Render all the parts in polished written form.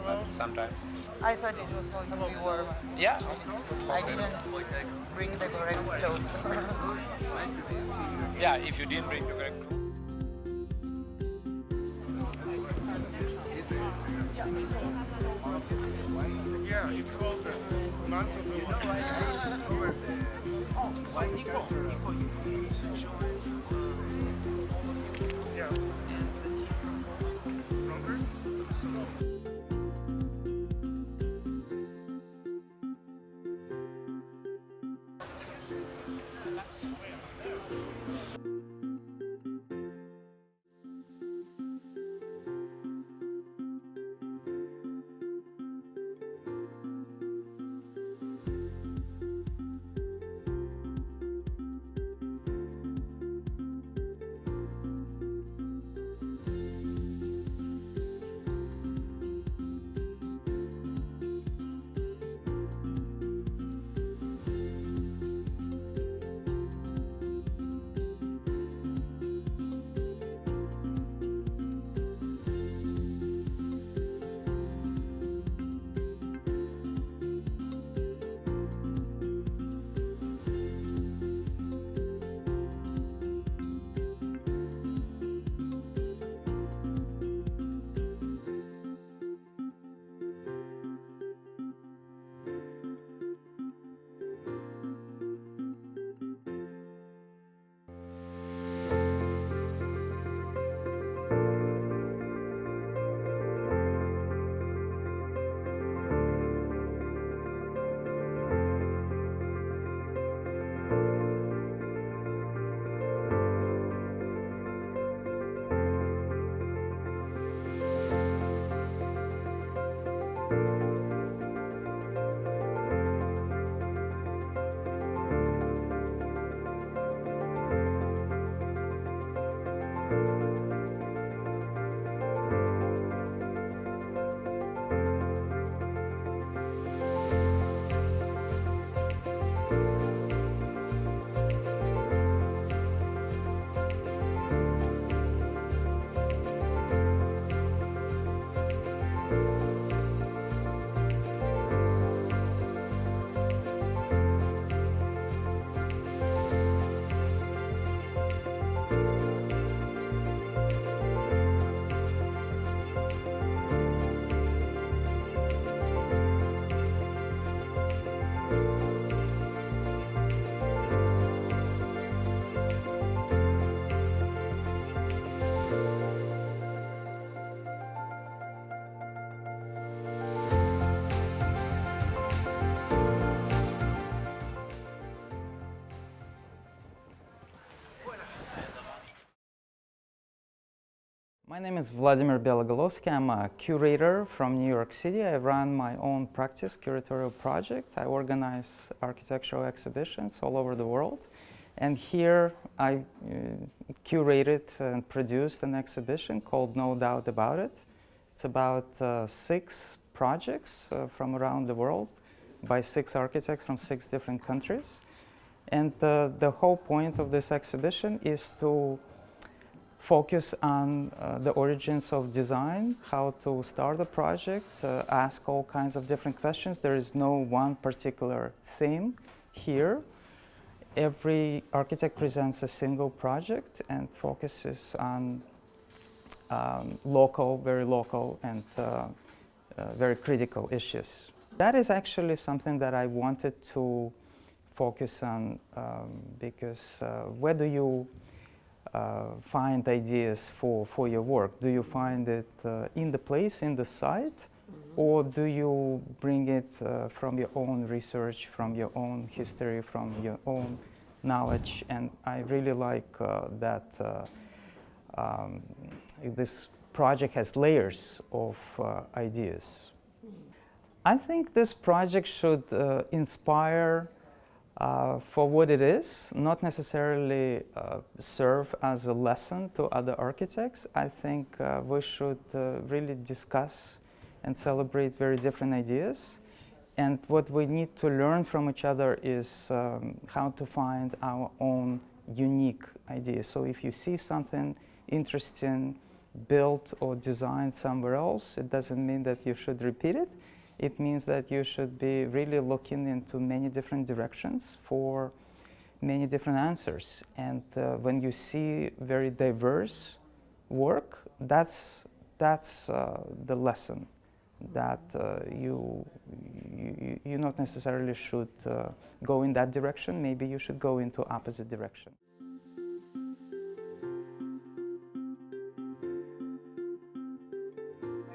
but sometimes. I thought it was going to be warmer. Yeah. I didn't bring the correct clothes. Yeah, if you didn't bring the correct. Yeah, it's called the month of the Yeah. My name is Vladimir Belogolovsky. I'm a curator from New York City. I run my own practice, curatorial project. I organize architectural exhibitions all over the world. And here I curated and produced an exhibition called No Doubt About It. It's about 6 projects from around the world by 6 architects from 6 different countries. And the whole point of this exhibition is to focus on the origins of design, how to start a project, ask all kinds of different questions. There is no one particular theme here. Every architect presents a single project and focuses on very local and very critical issues. That is actually something that I wanted to focus on because where do you find ideas for your work? Do you find it in the place, in the site, or do you bring it from your own research, from your own history, from your own knowledge? And I really like that this project has layers of ideas. I think this project should inspire for what it is, not necessarily serve as a lesson to other architects. I think we should really discuss and celebrate very different ideas. And what we need to learn from each other is how to find our own unique ideas. So if you see something interesting built or designed somewhere else, it doesn't mean that you should repeat it. It means that you should be really looking into many different directions for many different answers. And when you see very diverse work, that's the lesson, that you not necessarily should go in that direction. Maybe you should go into opposite direction.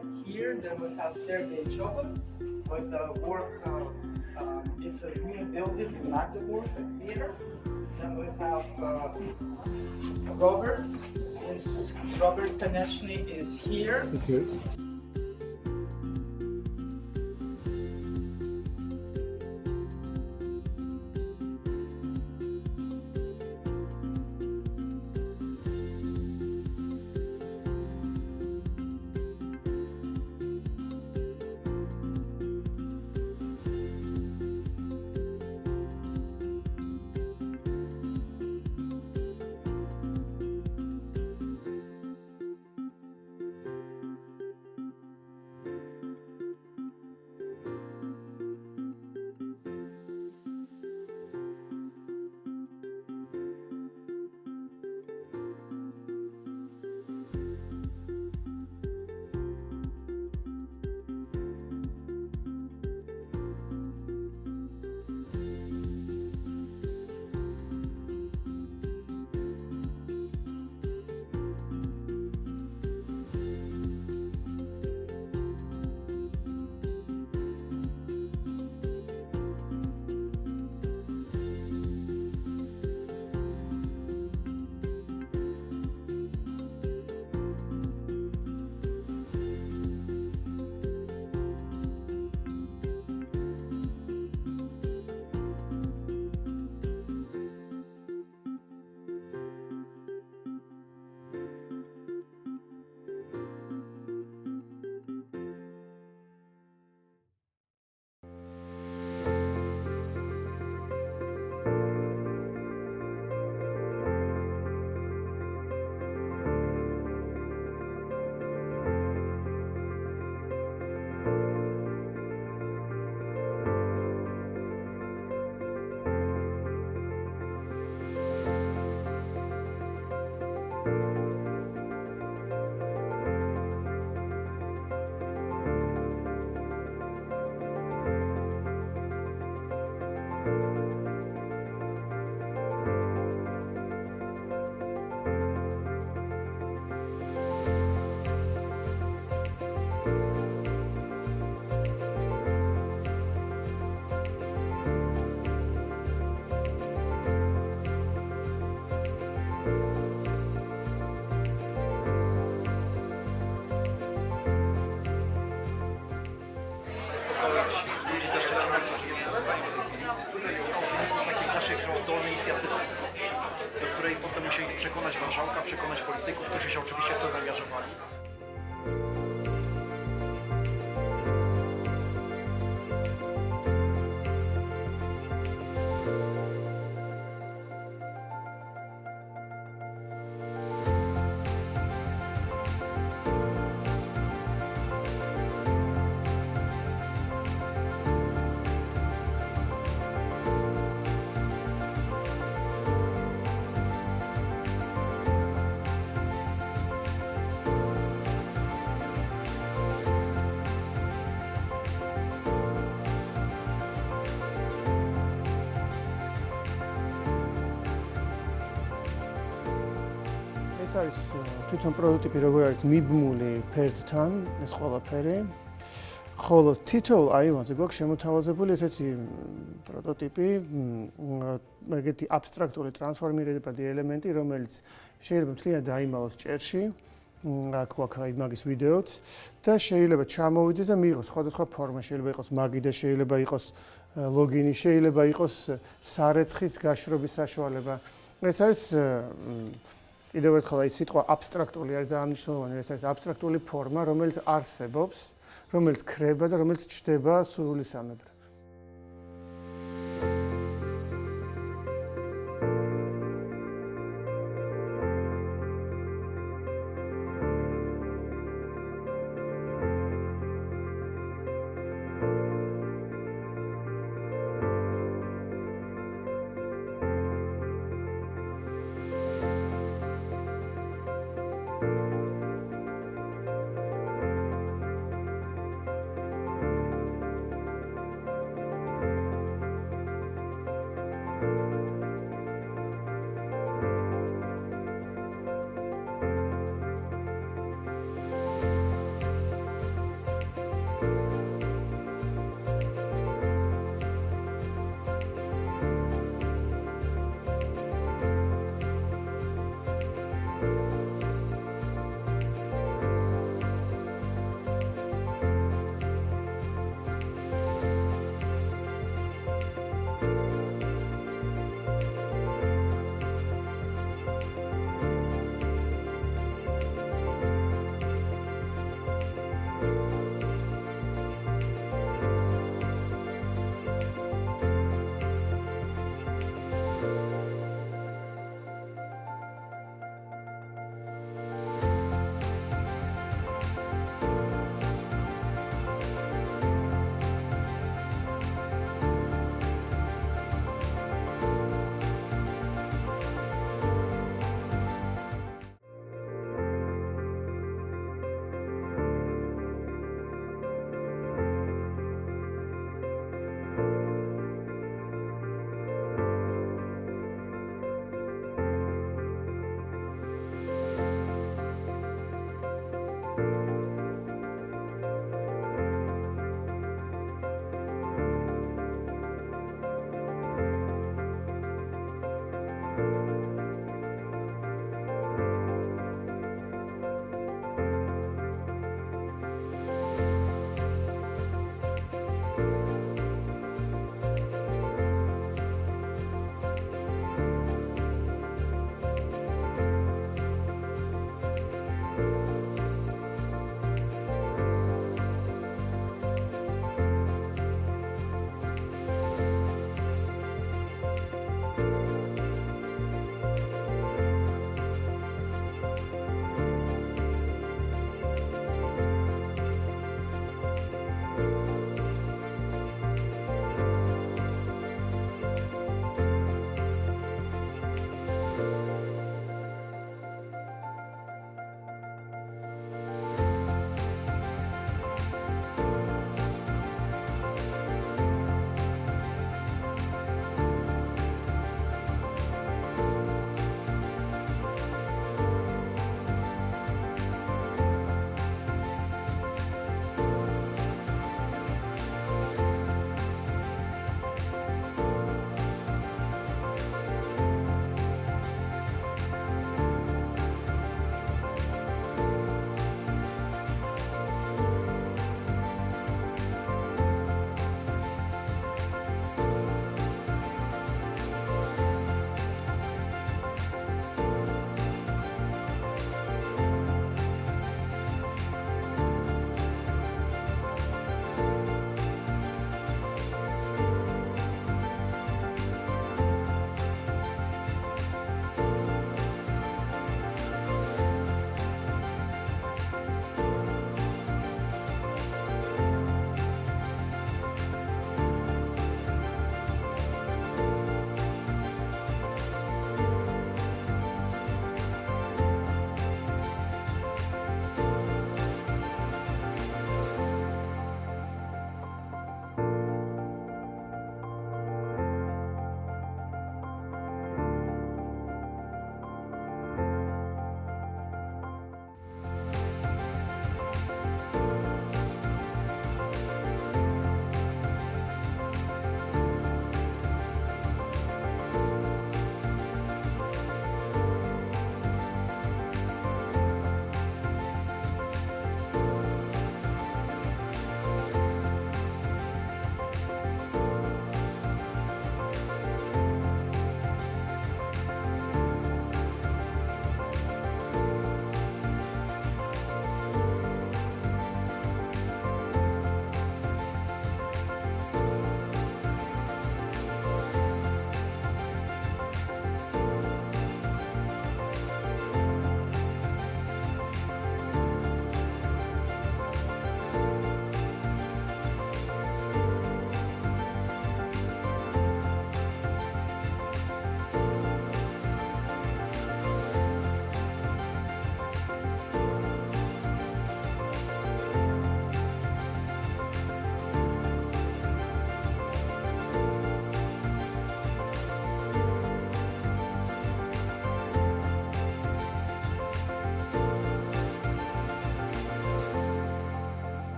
And here then we have Sergei Tchoban with the work. It's a new building in Magdeburg, a theater. Then we have Robert Konieczny is here. It's here. musieli przekonać marszałka, przekonać polityków, którzy się oczywiście w to zaangażowali. ეს არის თვითონ პროტოტიპი, როგორ არის მიბმული ფერდთან, ეს ყველაფერი. ხოლო თითოეულ აივანზე გვაქვს შემოთავაზებული ესეთი პროტოტიპი, ეგეთი აბსტრაქტული ტრანსფორმირებადი ელემენტი, რომელიც შეიძლება მთლიანად დაიმალოს ჭერში. აქ გვაქვს მაგის ვიდეოც და შეიძლება ჩამოვიდეს და მიიღოს სხვადასხვა ფორმა, შეიძლება იყოს მაგიდა, შეიძლება იყოს ლოგინი, შეიძლება იყოს სარეცხის გაშრობის საშუალება. ეს არის კიდევ ერთხელ აი სიტყვა აბსტრაქტული არის ძალიან მნიშვნელოვანი, ეს არის აბსტრაქტული ფორმა, რომელიც არსებობს, რომელიც ქრება და რომელიც ჩნდება სრული სამებრ.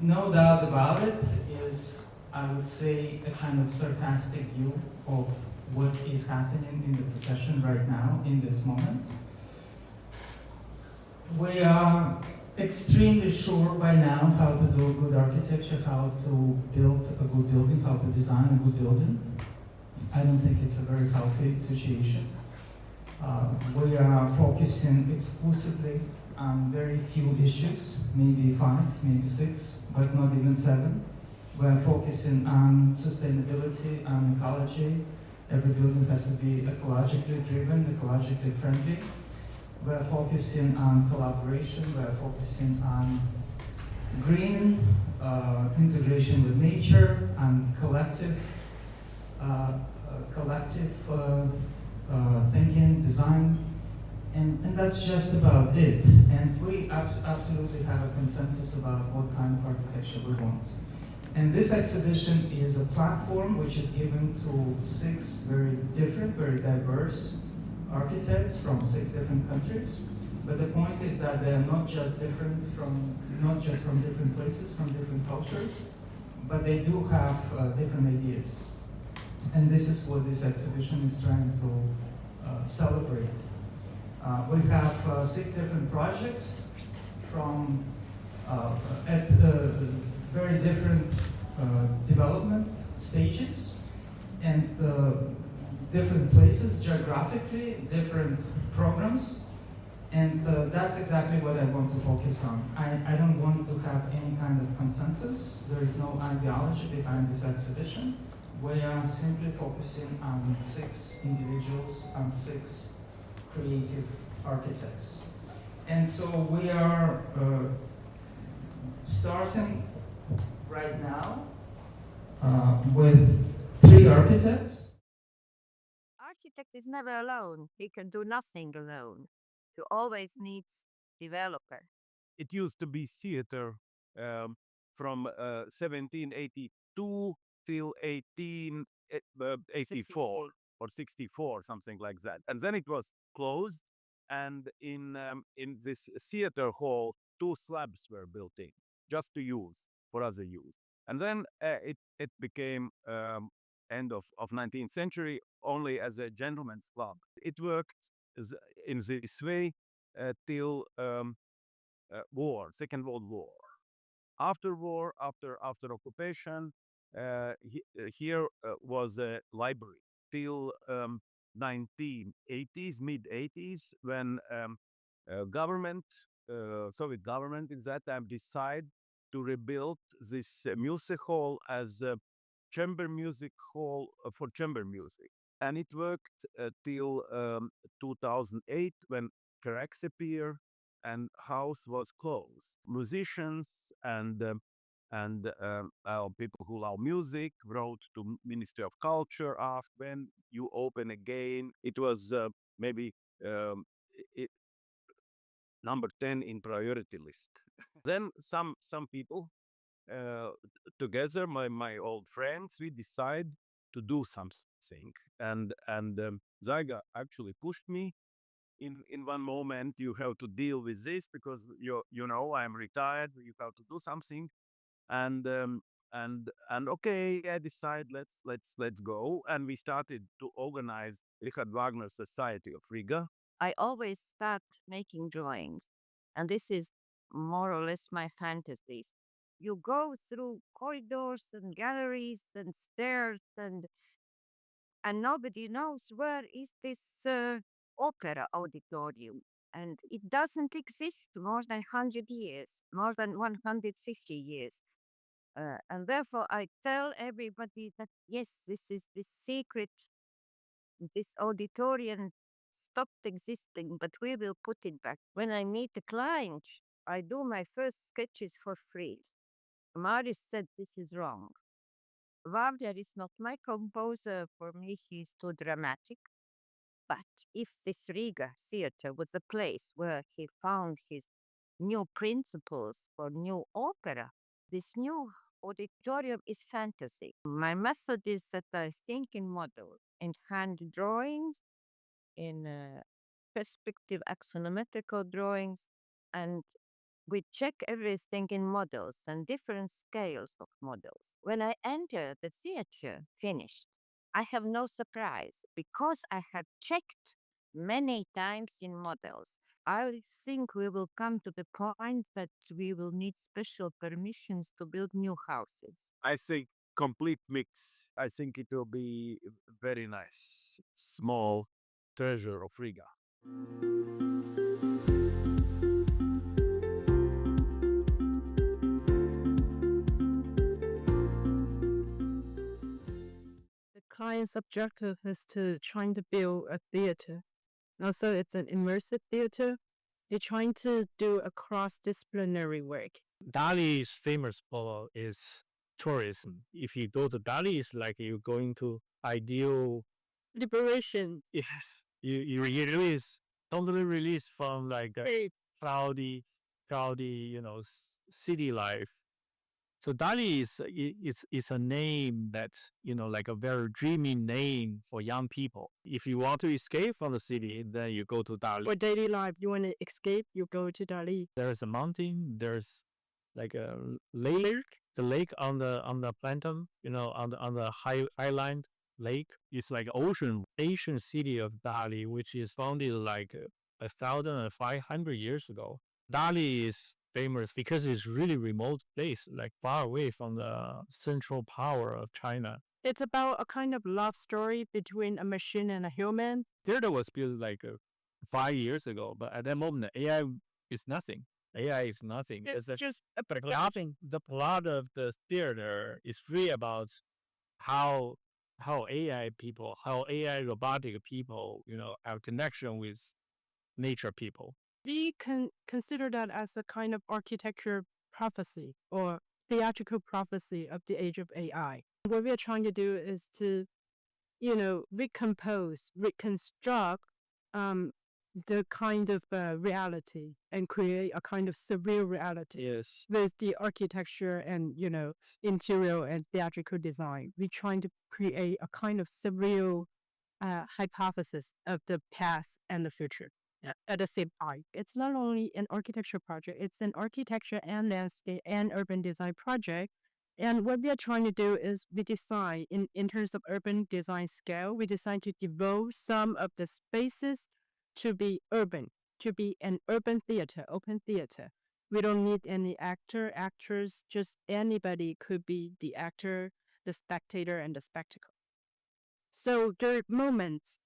No doubt about it is, I would say, a kind of sarcastic view of what is happening in the profession right now, in this moment. We are extremely sure by now how to do good architecture, how to build a good building, how to design a good building. I don't think it's a very healthy situation. We are focusing exclusively on very few issues, maybe 5, maybe 6, but not even 7. We are focusing on sustainability, on ecology. Every building has to be ecologically driven, ecologically friendly. We are focusing on collaboration. We are focusing on green integration with nature and collective thinking, design, and that's just about it. And we absolutely have a consensus about what kind of architecture we want. And this exhibition is a platform which is given to 6 very different, very diverse architects from 6 different countries. But the point is that they are not just from different places, from different cultures, but they do have different ideas. And this is what this exhibition is trying to celebrate. We have 6 different projects from at very different development stages and different places geographically, different programs. And that's exactly what I want to focus on. I don't want to have any kind of consensus. There is no ideology behind this exhibition. We are simply focusing on 6 individuals, on 6 creative architects. And so we are starting right now with 3 architects. Architect is never alone. He can do nothing alone. He always needs developer. It used to be theater from 1782 till 1884 or 64, something like that. And then it was closed, and in this theater hall, 2 slabs were built in, just to use, for other use. And then it became end of 19th century only as a gentleman's club. It worked in this way till war, Second World War. After war, after occupation, here was a library till 1980s, mid 80s, when government, Soviet government at that time decided to rebuild this music hall as a chamber music hall for chamber music. And it worked till 2008 when Karax appeared and house was closed. Musicians and people who love music wrote to Ministry of Culture, asked when you open again. It was maybe number 10 in priority list. Then some people together, my old friends, we decide to do something, and Zaiga actually pushed me. In one moment, you have to deal with this because you know I'm retired. You have to do something, and okay, I decide let's go, and we started to organize Richard Wagner Society of Riga. I always start making drawings, and this is more or less my fantasies. You go through corridors and galleries and stairs, and nobody knows where is this opera auditorium. And it doesn't exist more than 100 years, more than 150 years. And therefore, I tell everybody that yes, this is the secret. This auditorium stopped existing, but we will put it back. When I meet a client, I do my first sketches for free. Maris said this is wrong. Wagner is not my composer. For me, he is too dramatic. But if this Riga theater was the place where he found his new principles for new opera, this new auditorium is fantasy. My method is that I think in model, in hand drawings, in perspective axonometrical drawings, and We check everything in models and different scales of models. When I enter the theater finished, I have no surprise because I have checked many times in models. I think we will come to the point that we will need special permissions to build new houses. I think complete mix. I think it will be very nice. Small treasure of Riga. The client's objective is to trying to build a theater. Also, it's an immersive theater. They're trying to do a cross-disciplinary work. Dali is famous for its tourism. If you go to Dali, it's like you're going to ideal Liberation. Yes, you release totally release from like a cloudy, city life. So Dali is a name that like a very dreamy name for young people. If you want to escape from the city, then you go to Dali. For daily life, you want to escape, you go to Dali. There's a mountain. There's like a lake. The lake on the plateau, on the highland lake. It's like ocean. Ancient city of Dali, which is founded like 1,500 years ago. Dali is famous because it's really remote place, like far away from the central power of China. It's about a kind of love story between a machine and a human. Theater was built like 5 years ago, but at that moment, AI is nothing. AI is nothing. It's just a The plot of the theater is really about how AI people, how AI robotic people, have connection with nature people. We can consider that as a kind of architecture prophecy or theatrical prophecy of the age of AI. What we are trying to do is to, reconstruct the kind of reality and create a kind of surreal reality. Yes. With the architecture and, interior and theatrical design. We're trying to create a kind of surreal hypothesis of the past and the future. At the same time, it's not only an architecture project, it's an architecture and landscape and urban design project. And what we are trying to do is we design in terms of urban design scale, we decide to devote some of the spaces to be urban, to be an urban theater, open theater. We don't need any actors, just anybody could be the actor, the spectator, and the spectacle. So there are moments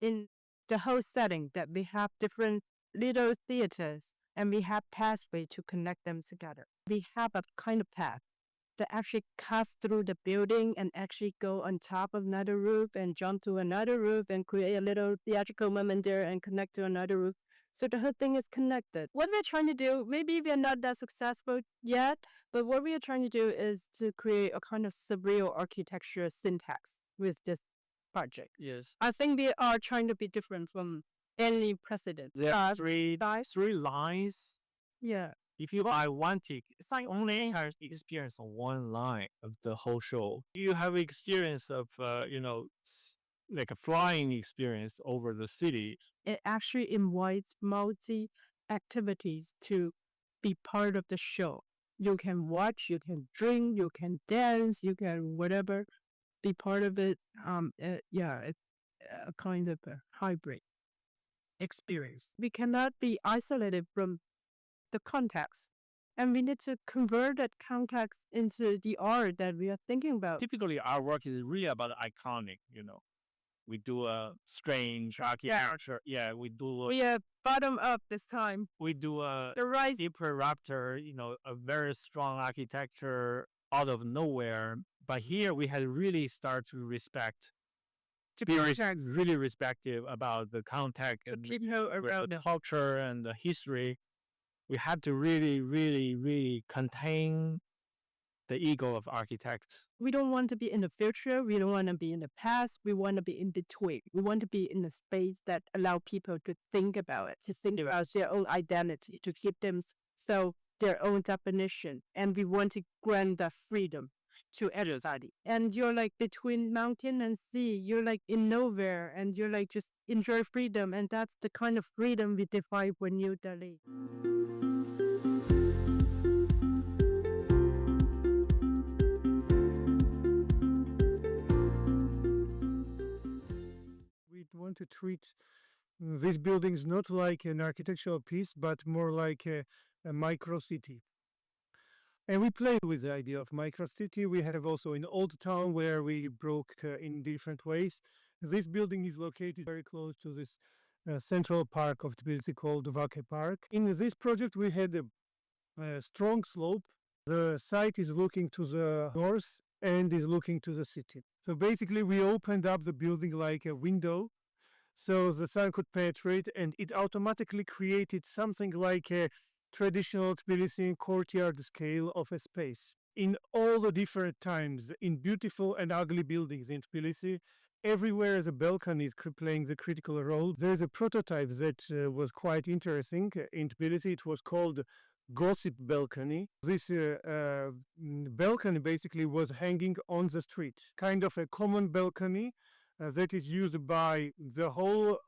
in the whole setting that we have different little theaters and we have pathway to connect them together. We have a kind of path that actually cut through the building and actually go on top of another roof and jump to another roof and create a little theatrical moment there and connect to another roof. So the whole thing is connected. What we're trying to do, maybe we are not that successful yet, but what we are trying to do is to create a kind of surreal architecture syntax with this project. Yes. I think we are trying to be different from any precedent. There are three lines. Yeah. If you buy one ticket, it's like only has experience on one line of the whole show. You have experience of, like a flying experience over the city. It actually invites multi activities to be part of the show. You can watch, you can drink, you can dance, you can whatever, be part of it. It's a kind of a hybrid experience. We cannot be isolated from the context. And we need to convert that context into the art that we are thinking about. Typically, our work is really about iconic, We do a strange architecture. Yeah, we do. We are bottom up this time. We do a The rise. deeper raptor, a very strong architecture out of nowhere. But here we had really start to respect. To be really respective about the context and the culture and the history. We had to really, really, really contain the ego of architects. We don't want to be in the future. We don't want to be in the past. We want to be in between. We want to be in a space that allow people to think about it, to think about their own identity, to give them their own definition. And we want to grant that freedom to everybody. And you're like between mountain and sea. You're like in nowhere, and you're like just enjoy freedom. And that's the kind of freedom we define for New Delhi. treat these buildings not like an architectural piece, but more like a micro city. And we played with the idea of micro city. We have also in Old Town where we broke in different ways. This building is located very close to this central park of Tbilisi called Vake Park. In this project, we had a strong slope. The site is looking to the north and is looking to the city. So basically, we opened up the building like a window so the sun could penetrate, and it automatically created something like a traditional Tbilisi courtyard scale of a space. In all the different times, in beautiful and ugly buildings in Tbilisi, everywhere the balcony is playing the critical role. There's a prototype that was quite interesting. In Tbilisi, it was called Gossip Balcony. This balcony basically was hanging on the street, kind of a common balcony that is used by the whole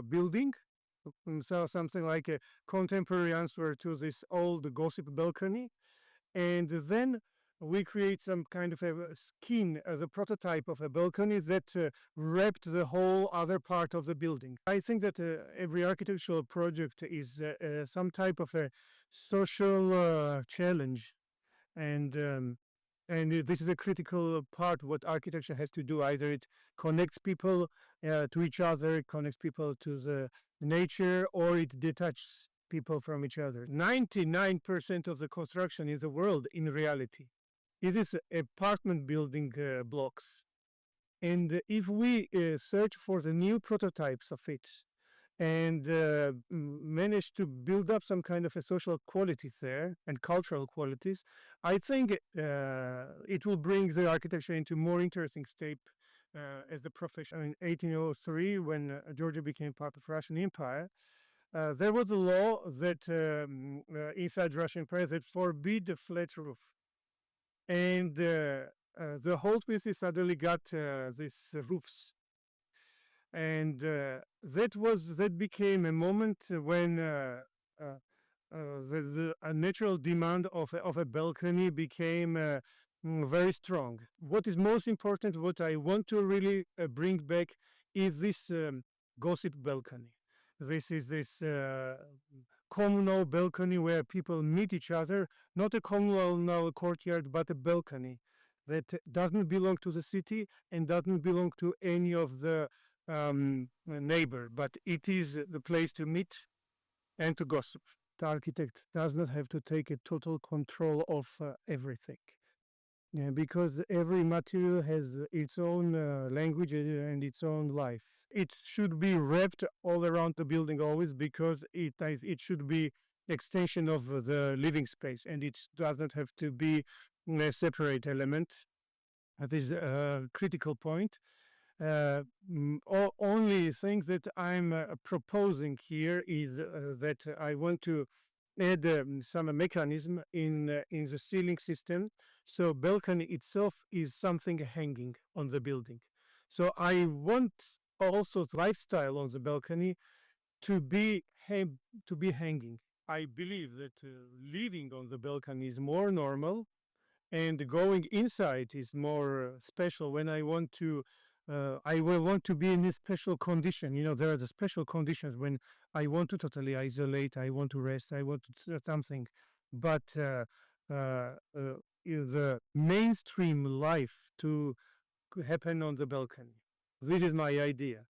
building. So something like a contemporary answer to this old gossip balcony. And then we create some kind of a skin as a prototype of a balcony that wrapped the whole other part of the building. I think that every architectural project is some type of a social challenge, and this is a critical part what architecture has to do. Either it connects people to each other, it connects people to the nature, or it detaches people from each other. 99% of the construction in the world, in reality, it is apartment building blocks. And if we search for the new prototypes of it and manage to build up some kind of a social qualities there and cultural qualities, I think it will bring the architecture into more interesting state as the profession. In 1803, when Georgia became part of Russian Empire, there was a law that inside Russian Empire that forbid a flat roof. And the whole Tbilisi suddenly got these roofs. And that became a moment when the natural demand of a balcony became very strong. What is most important, what I want to really bring back, is this gossip balcony. This is this communal balcony where people meet each other, not a communal courtyard, but a balcony that doesn't belong to the city and doesn't belong to any of the neighbor, but it is the place to meet and to gossip. The architect does not have to take a total control of everything. Yeah, because every material has its own language and its own life. It should be wrapped all around the building always, because it should be extension of the living space, and it does not have to be a separate element. That is a critical point. Only thing that I'm proposing here is that I want to add some mechanism in the ceiling system. So balcony itself is something hanging on the building. So I want also the lifestyle on the balcony to be hanging. I believe that living on the balcony is more normal, and going inside is more special. When I want to I will want to be in a special condition. You know, there are the special conditions when I want to totally isolate, I want to rest, I want to something. But the mainstream life to happen on the balcony. This is my idea.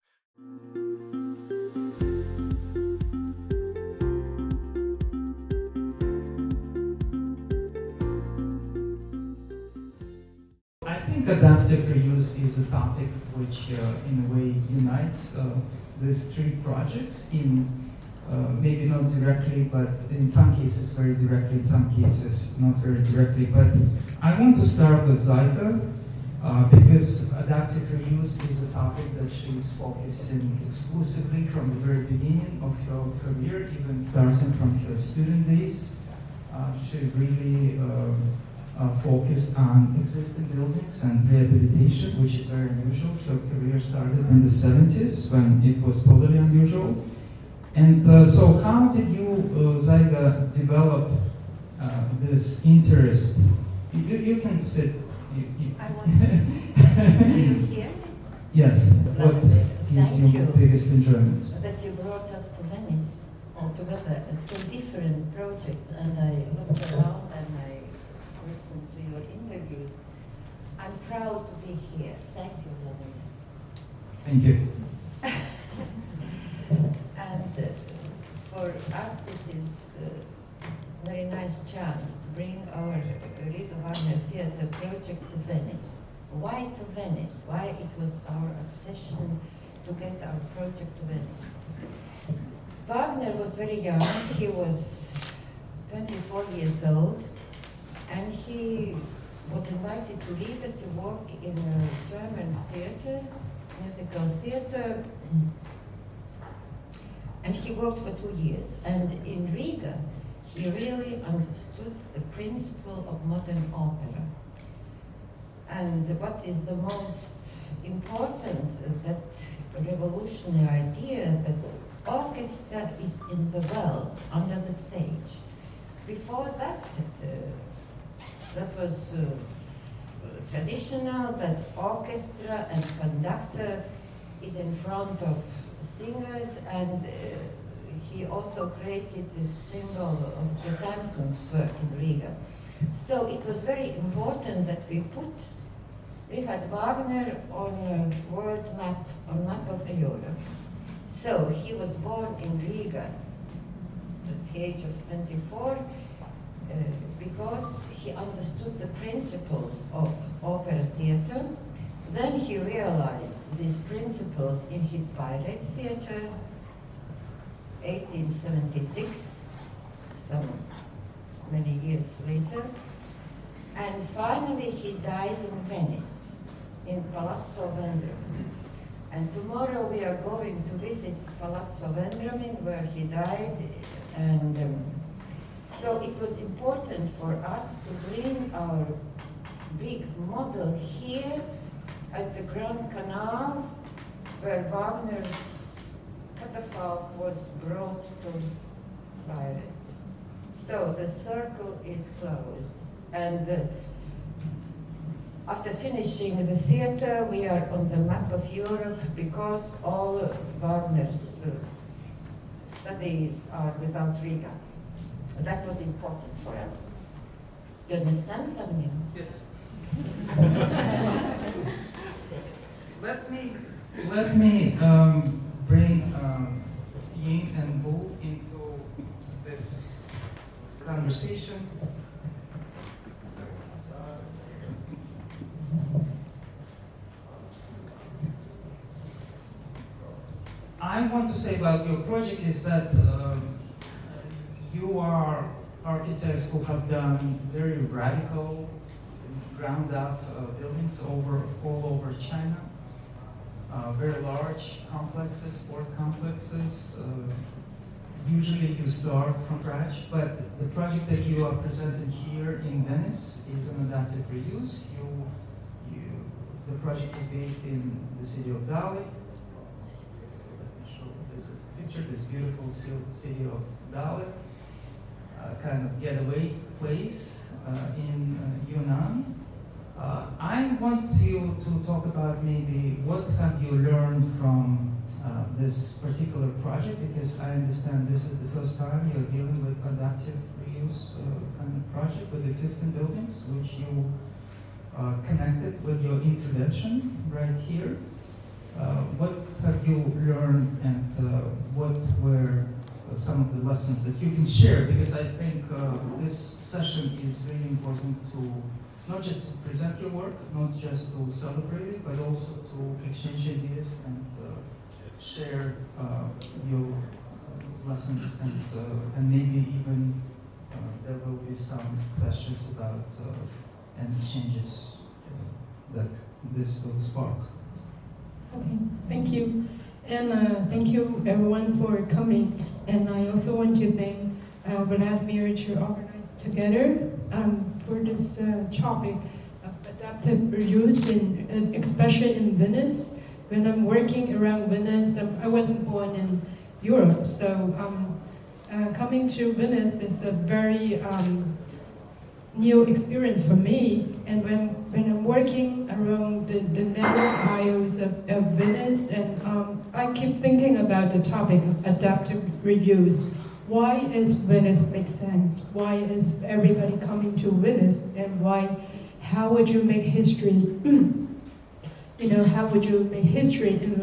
I think adaptive reuse is a topic which in a way unites these three projects in maybe not directly, but in some cases very directly, in some cases not very directly. But I want to start with Zaiga because adaptive reuse is a topic that she's focusing exclusively from the very beginning of her career, even starting from her student days. She really focused on existing buildings and rehabilitation, which is very unusual. Her career started in the 70s when it was totally unusual. And so how did you, Zaiga, develop this interest? You can sit. I want to. Can you hear me? Yes. What, gives Thank you you. the biggest enjoyment? That you brought us to Venice all together. It's so different projects, and I looked around and I listened to your interviews. I'm proud to be here. Thank you, Vladimir. Thank you. And for us, it is a very nice chance to bring our Riga Wagner Theatre project to Venice. Why to Venice? Why it was our obsession to get our project to Venice? Wagner was very young. He was 24 years old, and he was invited to Riga to work in a German theater, musical theater, and he worked for 2 years. And in Riga, he really understood the principle of modern opera. And what is the most important, that revolutionary idea that orchestra is in the well, under the stage. Before that, that was traditional, that orchestra and conductor is in front of singers, and he also created this symbol of Gesamtkunstwerk in Riga. So it was very important that we put Richard Wagner on a world map, on map of Europe. So he was born in Riga at the age of 24 because he understood the principles of opera theater. Then he realized these principles in his Bayreuth theater, 1876, some many years later. And finally he died in Venice, in Palazzo Vendramin. And tomorrow we are going to visit Palazzo Vendramin, where he died. And so it was important for us to bring our big model here at the Grand Canal, where Wagner's catafalque was brought to Bayreuth. So the circle is closed. And after finishing the theater, we are on the map of Europe because all Wagner's studies are without Riga. That was important for us. You understand, Vladimir? Yes. Let me bring Ying and Bu into this conversation. I want to say about your project is that you are architects who have done very radical, ground-up buildings all over China. Very large complexes, sport complexes. Usually you start from scratch, but the project that you are presenting here in Venice is an adaptive reuse. The project is based in the city of Gaile. Let me show this is a picture, this beautiful city of Gaile, kind of getaway place in Yunnan. I want you to talk about maybe what have you learned from this particular project, because I understand this is the first time you're dealing with adaptive reuse kind of project with existing buildings, which you connected with your intervention right here. What have you learned, and what were some of the lessons that you can share? Because I think this session is really important to not just to present your work, not just to celebrate it, but also to exchange ideas and share your lessons, and maybe even there will be some questions about any changes that this will spark. Okay, thank you. And thank you everyone for coming. And I also want to thank Vladimir to organize together for this topic of adaptive reuse, especially in Venice. When I'm working around Venice, I wasn't born in Europe, so coming to Venice is a very new experience for me. And when I'm working around the narrow aisles of Venice, and I keep thinking about the topic of adaptive reuse. Why is Venice make sense? Why is everybody coming to Venice? And how would you make history? How would you make history in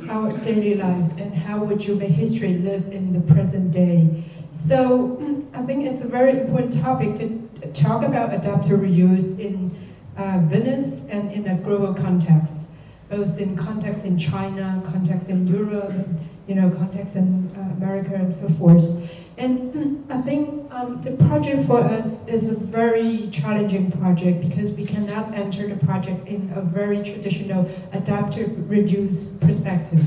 our daily life? And how would you make history live in the present day? So I think it's a very important topic to talk about adaptive reuse in Venice and in a global context, both in context in China, context in Europe, and context in America and so forth. And I think the project for us is a very challenging project because we cannot enter the project in a very traditional adaptive reuse perspective.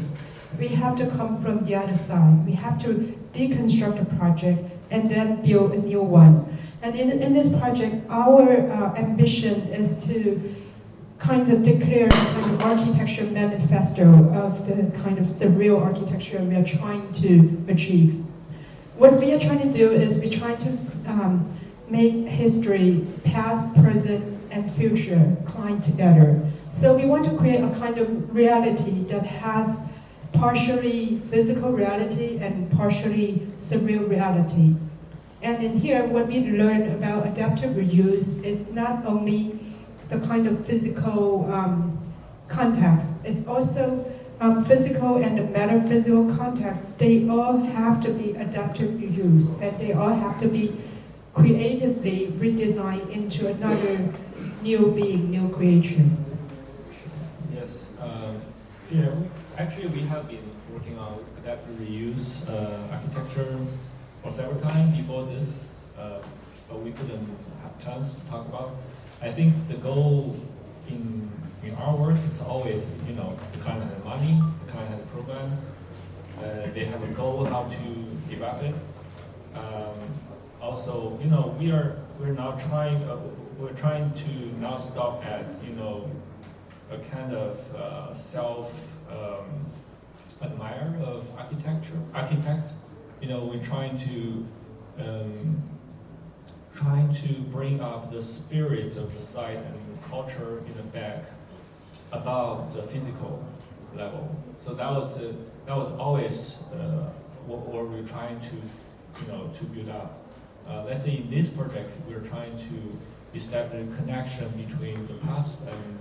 We have to come from the other side. We have to deconstruct the project and then build a new one. And in this project, our ambition is to kind of declare a kind of architecture manifesto of the kind of surreal architecture we are trying to achieve. What we are trying to do is we're trying to make history, past, present, and future collide together. So we want to create a kind of reality that has partially physical reality and partially surreal reality. And in here, what we learn about adaptive reuse is not only the kind of physical context, it's also physical and the metaphysical context. They all have to be adaptive reuse, and they all have to be creatively redesigned into another new being, new creation. Yes, actually we have been working on adaptive reuse architecture for several times before this, but we couldn't have a chance to talk about. I think the goal in our work is always, the client has money, the client has a program, they have a goal how to develop it. Also, we're trying to not stop at, a kind of self-admire of architects. We're trying to bring up the spirit of the site and the culture in the back above the physical level. So that was always what we're trying to build up. Let's say in this project we're trying to establish a connection between the past and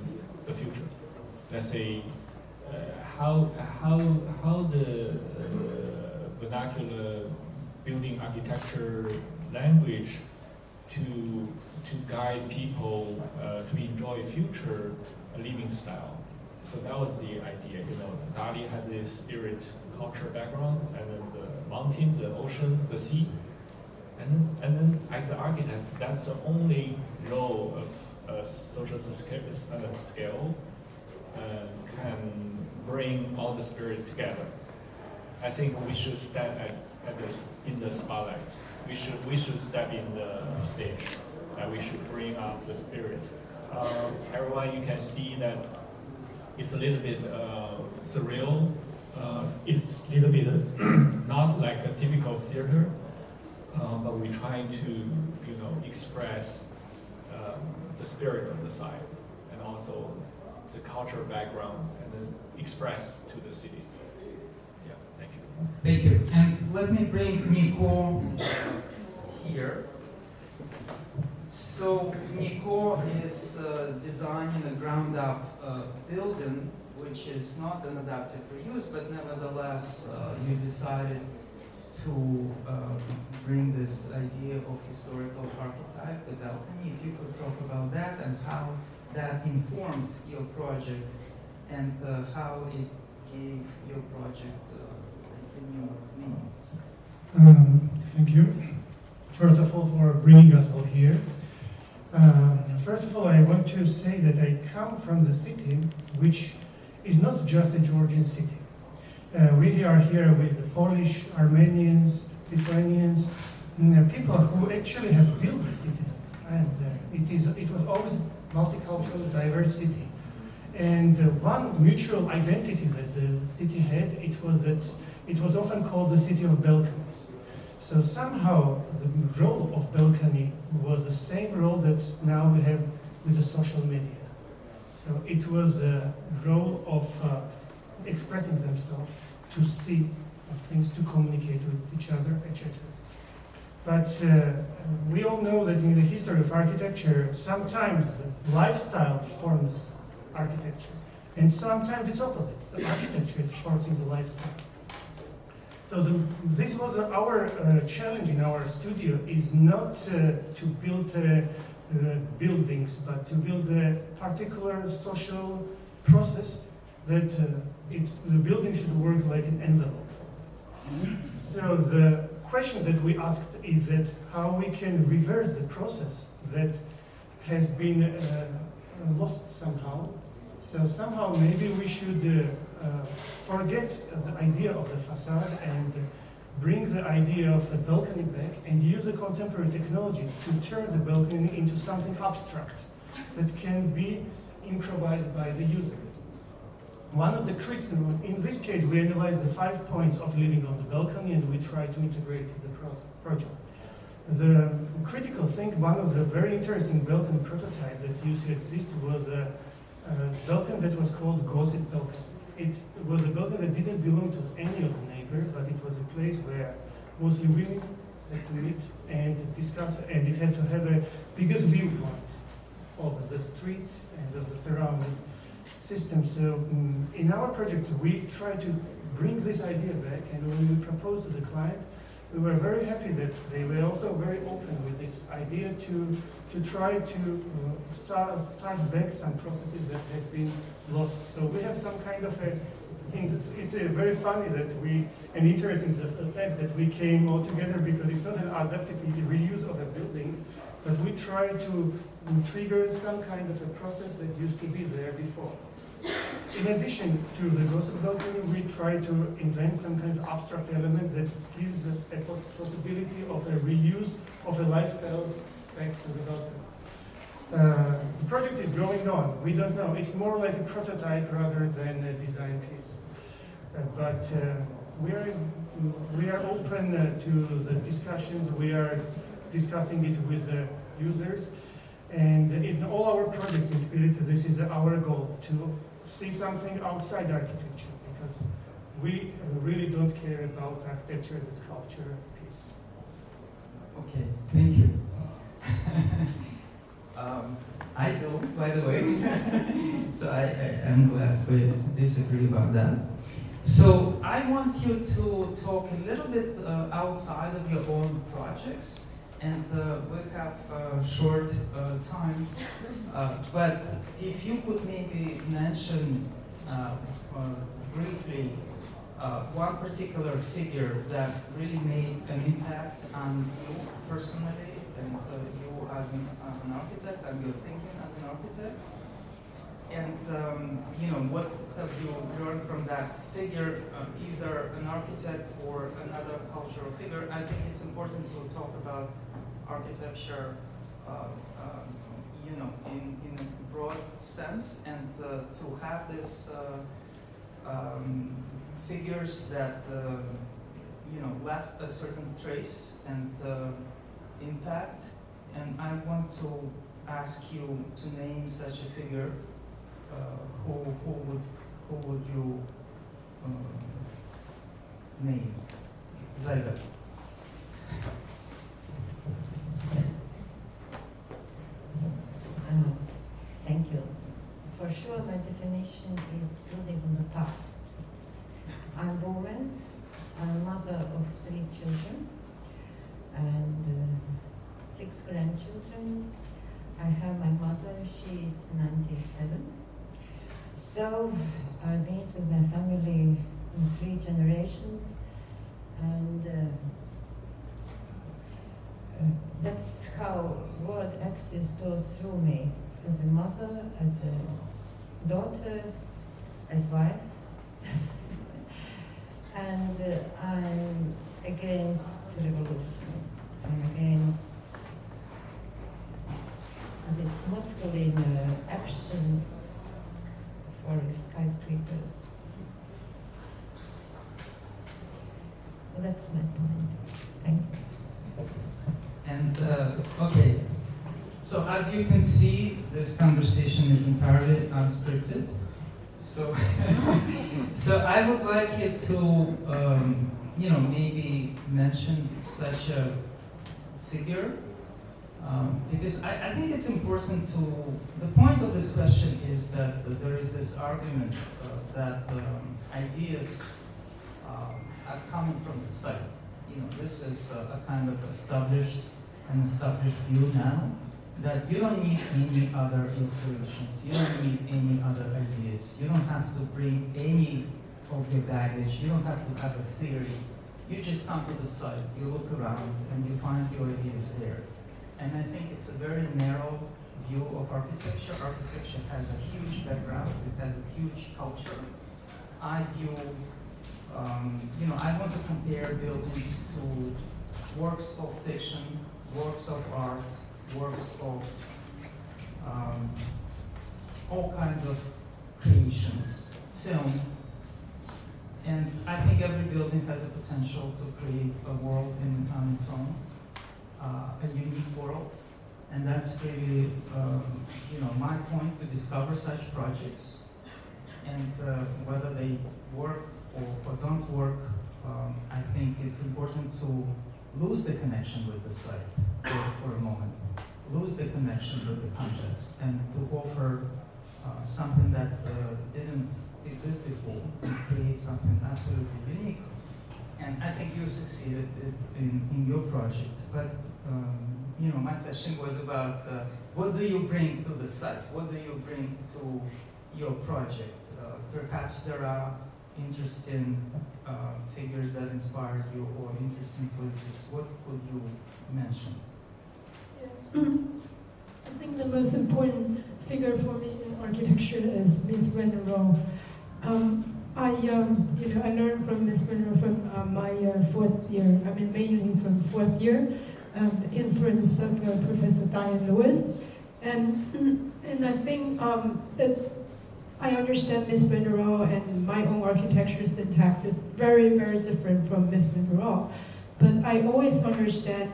the future. Let's say how the vernacular building architecture language to guide people to enjoy future living style. So that was the idea. Dali had this spirit culture background, and then the mountain, the ocean, the sea, and then as the architect, that's the only role of a social scale can bring all the spirit together. I think we should stand at this in the spotlight. We should step in the stage, and we should bring up the spirit. Everyone, you can see that it's a little bit surreal. It's a little bit not like a typical theater, but we're trying to, express the spirit of the site and also the cultural background, and then express to the city. Yeah, thank you. Thank you. And let me bring Nico here. So Nico is designing a ground-up building, which is not an adaptive reuse, but nevertheless, you decided to bring this idea of historical archetype with alchemy. If you could talk about that and how that informed your project and how it gave your project a new meaning. Thank you. First of all, for bringing us all here. First of all, I want to say that I come from the city, which is not just a Georgian city. We are here with the Polish, Armenians, Lithuanians, people who actually have built the city. And it was always multicultural, diverse city. And one mutual identity that the city had, it was that it was often called the city of balconies. So somehow the role of balcony was the same role that now we have with the social media. So it was the role of expressing themselves, to see some things, to communicate with each other, etc. But we all know that in the history of architecture, sometimes lifestyle forms architecture, and sometimes it's opposite. The architecture is forcing the lifestyle. So this was our challenge in our studio, is not to build buildings, but to build a particular social process that the building should work like an envelope. So the question that we asked is that how we can reverse the process that has been lost somehow. So somehow maybe we should forget the idea of the facade and bring the idea of the balcony back and use the contemporary technology to turn the balcony into something abstract that can be improvised by the user. One of the critical, in this case, we analyzed the 5 points of living on the balcony and we tried to integrate the project. The critical thing, one of the very interesting balcony prototypes that used to exist was a balcony that was called Gossip Balcony. It was a balcony that didn't belong to any of the neighbors, but it was a place where mostly women had to meet and discuss, and it had to have a biggest viewpoint of the street and of the surrounding system. So in our project, we try to bring this idea back, and when we proposed to the client, we were very happy that they were also very open with this idea to try to start back some processes that has been lost. So we have some kind of it's very funny that and interesting the fact that we came all together, because it's not an adaptive reuse of a building, but we try to trigger some kind of a process that used to be there before. In addition to the gossip balcony, we try to invent some kind of abstract element that gives a possibility of a reuse of the lifestyles back to the balcony. The project is going on. We don't know. It's more like a prototype rather than a design piece. But we are open to the discussions. We are discussing it with the users. And in all our projects in Tbilisi, this is our goal, to see something outside architecture, because we really don't care about architecture as a sculpture piece. Okay, thank you. I do, by the way. So I'm glad we disagree about that. So I want you to talk a little bit outside of your own projects. And we have a short time, but if you could maybe mention briefly one particular figure that really made an impact on you personally, and you as an architect, and your thinking as an architect, and what have you learned from that figure, either an architect or another cultural figure? I think it's important to talk about architecture, in a broad sense, and to have this figures that left a certain trace and impact. And I want to ask you to name such a figure. Who would you name? Zaiga. Thank you. For sure, my definition is building on the past. I'm a woman, I'm a mother of 3 children and 6 grandchildren. I have my mother, she is 97. So I meet with my family in 3 generations, and that's how word access goes through me, as a mother, as a daughter, as wife. And I'm against revolutions. I'm against this masculine action for skyscrapers. Well, that's my point. Thank you. And okay, so as you can see, this conversation is entirely unscripted. So, so I would like you to, maybe mention such a figure, because I think it's important to, the point of this question is that there is this argument that ideas are coming from the site. This is a kind of established view now, that you don't need any other inspirations, you don't need any other ideas, you don't have to bring any of your baggage, you don't have to have a theory. You just come to the site, you look around, and you find your ideas there. And I think it's a very narrow view of architecture. Architecture has a huge background, it has a huge culture. I view, I want to compare buildings to works of fiction, works of art, works of all kinds of creations, film. And I think every building has a potential to create a world on its own, a unique world. And that's really, my point, to discover such projects. And whether they work or don't work, I think it's important to lose the connection with the site for a moment, lose the connection with the context, and to offer something that didn't exist before, and create something absolutely unique. And I think you succeeded in your project. But my question was about what do you bring to the site? What do you bring to your project? Perhaps there are interesting figures that inspired you, or interesting places. What could you mention? I think the most important figure for me in architecture is Miss Venero. I learned from Miss Venero from my fourth year. I mean, mainly from fourth year, the influence of Professor Diane Lewis, and I think that I understand Miss Venero and my own architecture syntax is very, very different from Miss Venero, but I always understand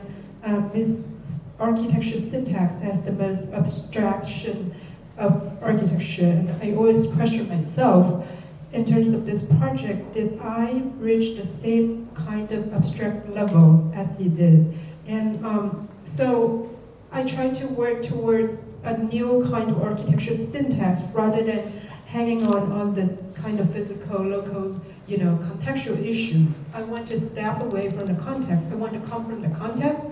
Miss architecture syntax as the most abstraction of architecture, and I always question myself in terms of this project, did I reach the same kind of abstract level as he did? And so I try to work towards a new kind of architecture syntax rather than hanging on the kind of physical, local, contextual issues. I want to step away from the context. I want to come from the context.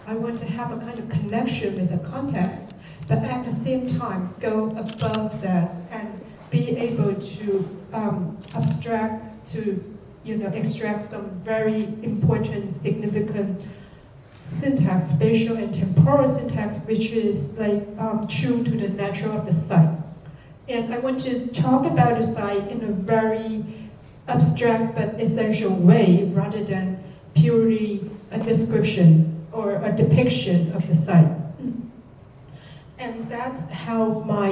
I want to have a kind of connection with the context, but at the same time go above that and be able to abstract, to extract some very important, significant syntax, spatial and temporal syntax, which is like true to the nature of the site. And I want to talk about the site in a very abstract but essential way, rather than purely a description or a depiction of the site. And that's how my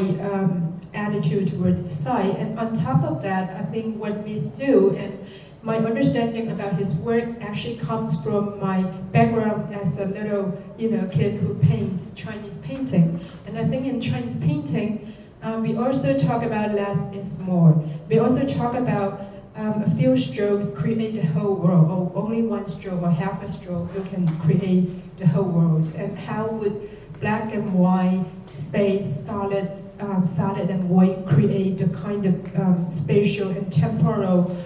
attitude towards the site. And on top of that, I think what Miss do, and my understanding about his work actually comes from my background as a little, kid who paints Chinese painting. And I think in Chinese painting, we also talk about less is more. We also talk about a few strokes create the whole world, or only one stroke or half a stroke you can create the whole world. And how would black and white, space, solid and void create the kind of spatial and temporal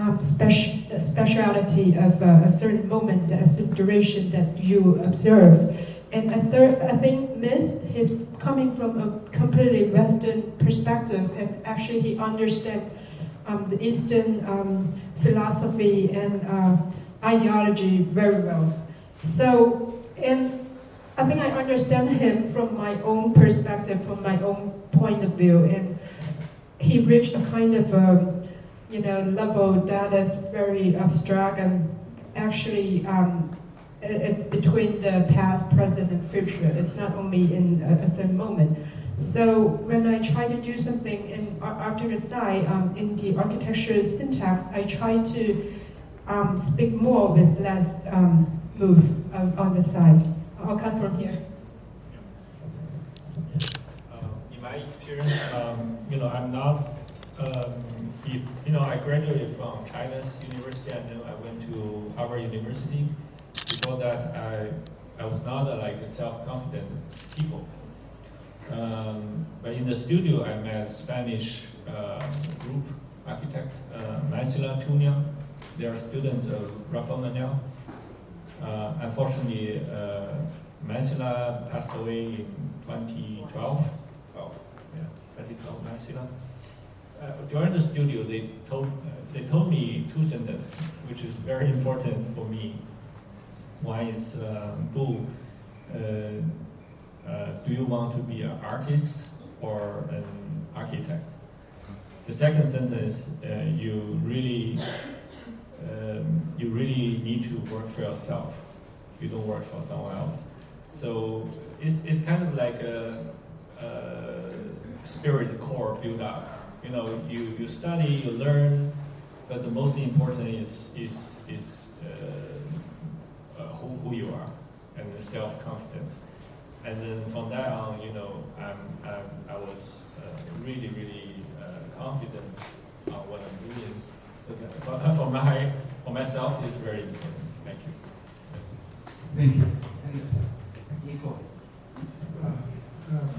speciality of a certain moment, a certain duration that you observe. And I think Miss is coming from a completely Western perspective, and actually he understands the Eastern philosophy and ideology very well. So, and I think I understand him from my own perspective, from my own point of view, and he reached a kind of level that is very abstract, and actually it's between the past, present, and future. It's not only in a certain moment. So when I try to do something after the site, in the architecture syntax, I try to speak more with less move on the side. I'll cut from here. In my experience, I'm not I graduated from China's university, and then I went to Harvard University. Before that, I was not like a self-confident people. But in the studio, I met Spanish group architect, Mansilla Tunia. They are students of Rafael Manel. Unfortunately, Mansilla passed away in 2012. 2012, Mansilla. During the studio, they told me two sentences, which is very important for me. One is, Bu, do you want to be an artist or an architect? The second sentence, you really need to work for yourself. You don't work for someone else. So it's kind of like a spirit core build up. You study, you learn, but the most important is who you are and the self-confidence. And then from that on, I was really confident on what I'm doing. For myself, it's very important. Thank you. Yes. Thank you. And Nico.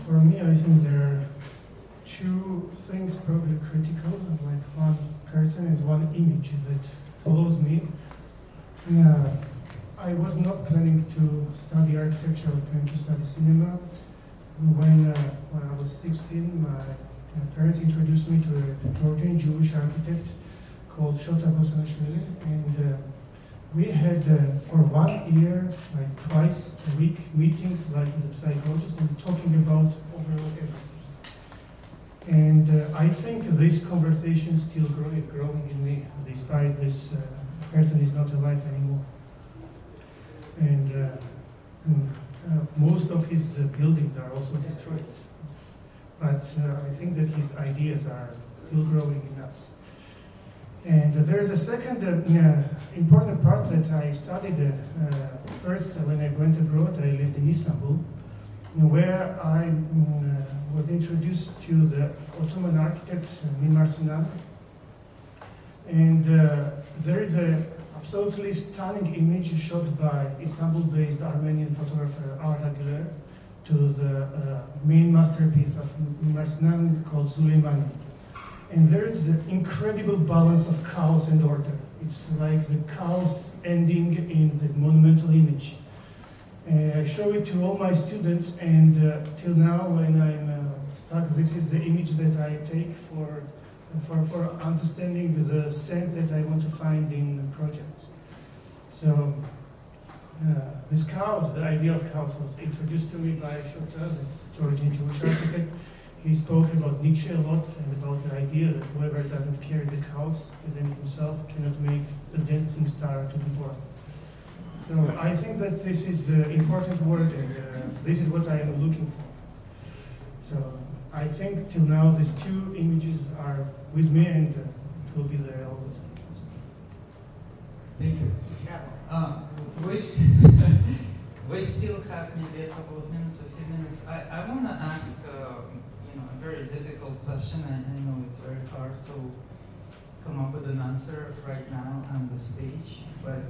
For me, I think there are two things probably critical, like one person and one image that follows me. I was not planning to study architecture, I was planning to study cinema. When I was 16, my parents introduced me to a Georgian Jewish architect called Ashot Armine Snkhchyan, and we had for 1 year, like twice a week, meetings like with a psychologist and talking about overall everything. And I think this conversation still is growing in me, despite this person is not alive anymore. And most of his buildings are also destroyed. But I think that his ideas are still growing in us. And there's a second important part that I studied first when I went abroad. I lived in Istanbul, where I was introduced to the Ottoman architect Mimar Sinan. And there is an absolutely stunning image shot by Istanbul-based Armenian photographer Gaile to the main masterpiece of Mimar Sinan called Suleimani. And there is the incredible balance of chaos and order. It's like the chaos ending in the monumental image. I show it to all my students, and till now, when I'm stuck, this is the image that I take for understanding the sense that I want to find in projects. So this chaos, the idea of chaos, was introduced to me by Ashot, this Georgian Jewish architect. He spoke about Nietzsche a lot and about the idea that whoever doesn't carry the chaos within himself cannot make the dancing star to be born. So I think that this is an important word, and this is what I am looking for. So I think till now these two images are with me, and it will be there always. Thank you. We still have maybe a couple of minutes, a few minutes. I want to ask a very difficult question. I know it's very hard to come up with an answer right now on the stage, but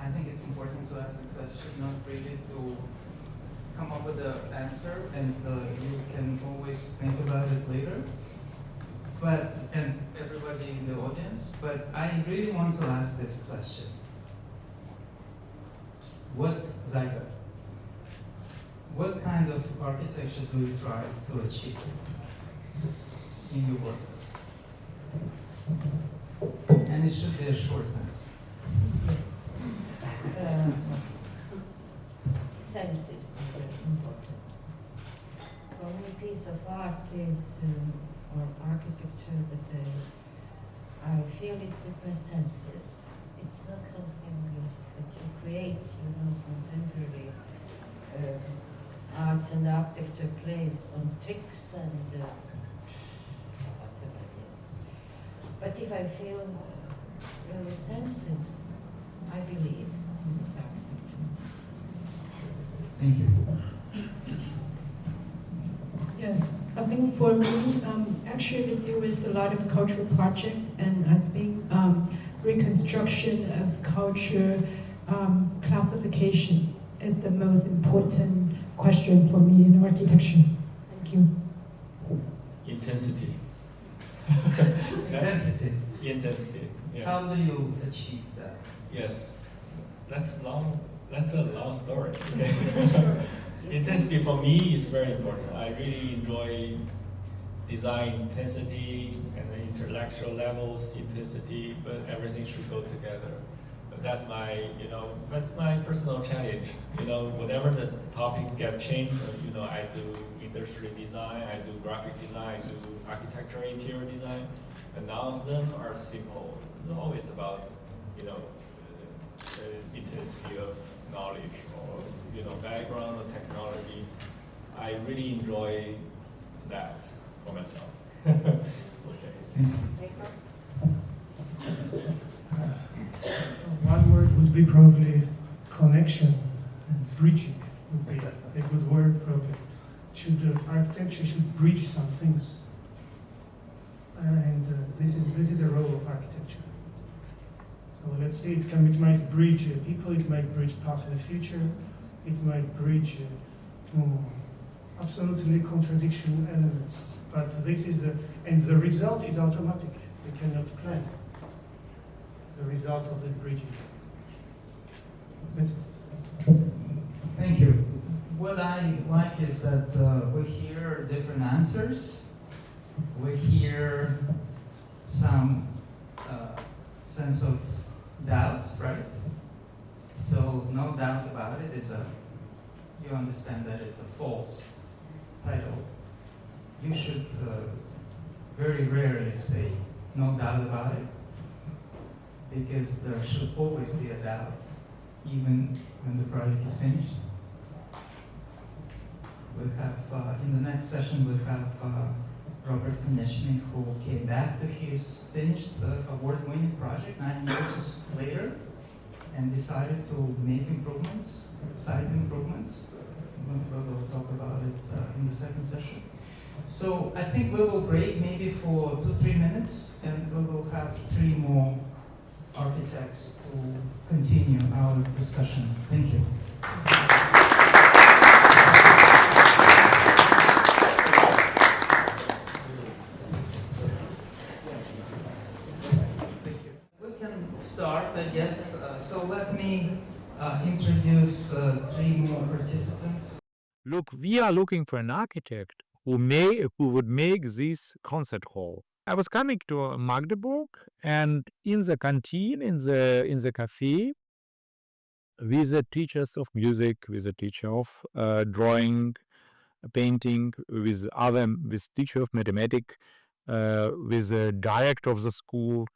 I think it's important to ask the question, not really to come up with the answer, and you can always think about it later. And everybody in the audience, but I really want to ask this question. What Zaiga? What kind of architecture do you try to achieve in your work? And it should be a short answer. Yes. Sense is very important. For me, a piece of art is, or architecture, that I feel it with my senses. It's not something that you create, contemporary arts and architecture plays on tricks and whatever it is. But if I feel really senses, I believe in this architecture. Thank you. Yes, I think for me, actually we deal with a lot of cultural projects, and I think reconstruction of culture classification is the most important question for me in architecture. Thank you. Intensity. Intensity. Intensity. Yes. How do you achieve that? Yes, that's a long story. Okay. Intensity for me is very important. I really enjoy design intensity and the intellectual levels intensity, but everything should go together. But that's my personal challenge. Whatever the topic get changed, I do industrial design, I do graphic design, I do architectural interior design, and none of them are simple. It's always about, intensity of knowledge or, background or technology. I really enjoy that for myself. Okay. One word would be probably connection and bridging would be a good word probably. Architecture should bridge some things, and this is the role of architecture. So let's say it might bridge people, it might bridge past and future, it might bridge absolutely contradiction elements. But this is and the result is automatic. We cannot plan the result of the bridging. That's it. Thank you. What I like is that we hear different answers. We hear some sense of doubts, right? So no doubt about it you understand that it's a false title. You should very rarely say no doubt about it, because there should always be a doubt, even when the project is finished. We have, in the next session, we have Robert Konieczny, who came back to his finished award-winning project 9 years later and decided to make improvements, site improvements. We will talk about it in the second session. So I think we will break maybe for 2-3 minutes, and we will have 3 more architects to continue our discussion. Thank you. We can start, I guess. So let me introduce 3 more participants. Look, we are looking for an architect who would make this concert hall. I was coming to Magdeburg, and in the canteen, in the cafe, with the teachers of music, with the teacher of drawing, painting, with teacher of mathematics, with the director of the school,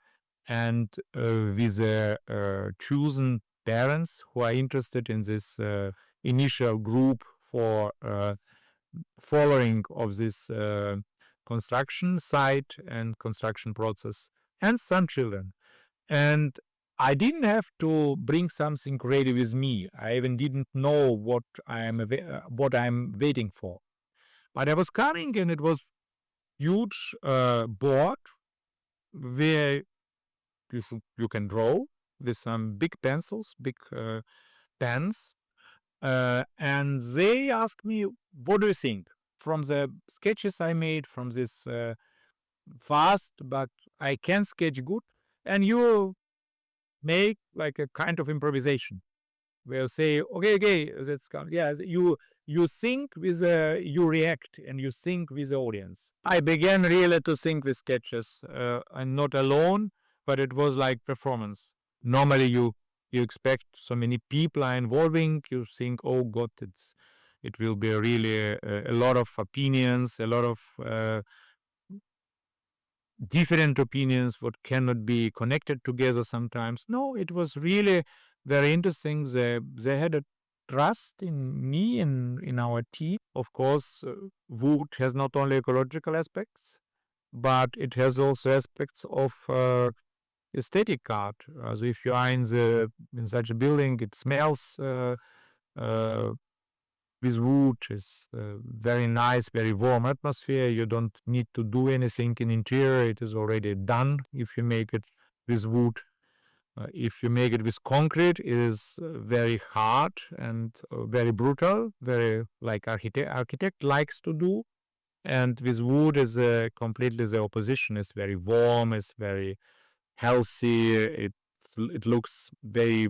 and with the chosen parents who are interested in this initial group for following of this construction site and construction process, and some children. And I didn't have to bring something ready with me. I even didn't know what I'm waiting for. But I was coming, and it was huge board where you can draw with some big pencils, big pens. And they asked me, what do you think? From the sketches I made, from this fast, but I can sketch good. And you make like a kind of improvisation where you say, okay, let's come. Yeah, you think with you react, and you think with the audience. I began really to think with sketches, and not alone, but it was like performance. Normally you expect so many people are involving, you think, oh God, it will be really a lot of opinions, a lot of different opinions, what cannot be connected together sometimes. No, it was really very interesting. They had a trust in me and in our team. Of course, wood has not only ecological aspects, but it has also aspects of aesthetic art. So if you are in such a building, it smells with wood is very nice, very warm atmosphere. You don't need to do anything in interior. It is already done if you make it with wood. If you make it with concrete, it is very hard and very brutal, very like architect likes to do. And with wood is completely the opposition. It's very warm. It's very healthy. It looks very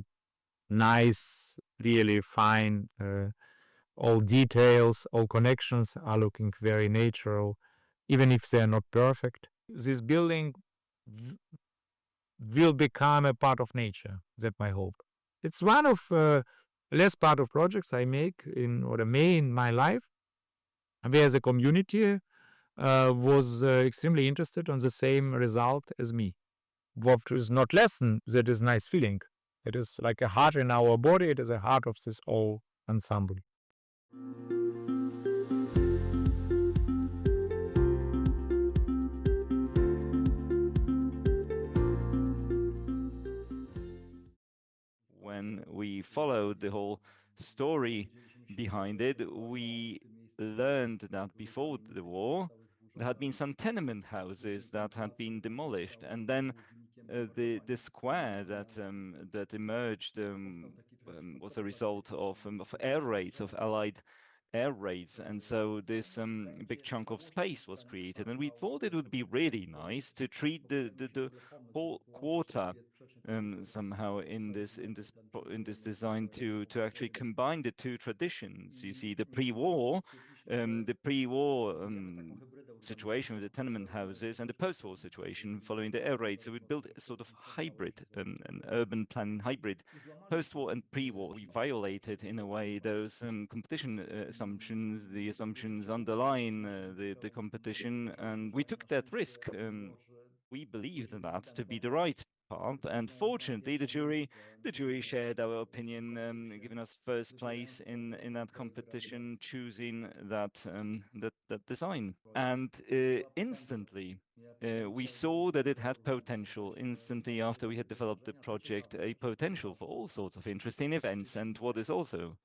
nice, really fine. All details, all connections are looking very natural, even if they are not perfect. This building will become a part of nature. That's my hope. It's one of less part of projects I make in my life, where the community was extremely interested on the same result as me. What is not lesson, that is nice feeling. It is like a heart in our body. It is a heart of this whole ensemble. When we followed the whole story behind it, we learned that before the war, there had been some tenement houses that had been demolished, and then the square that emerged was a result of air raids, of Allied air raids, and so this big chunk of space was created, and we thought it would be really nice to treat the whole quarter somehow in this design to actually combine the two traditions. You see, the pre-war situation with the tenement houses and the post-war situation following the air raid. So we built a sort of hybrid, an urban planning hybrid, post-war and pre-war. We violated in a way those competition assumptions. The assumptions underlying the competition, and we took that risk. We believed that to be the right path, and fortunately, the jury shared our opinion, giving us first place in that competition, choosing that design, and instantly. We saw that it had potential instantly after we had developed the project, a potential for all sorts of interesting events. And what is also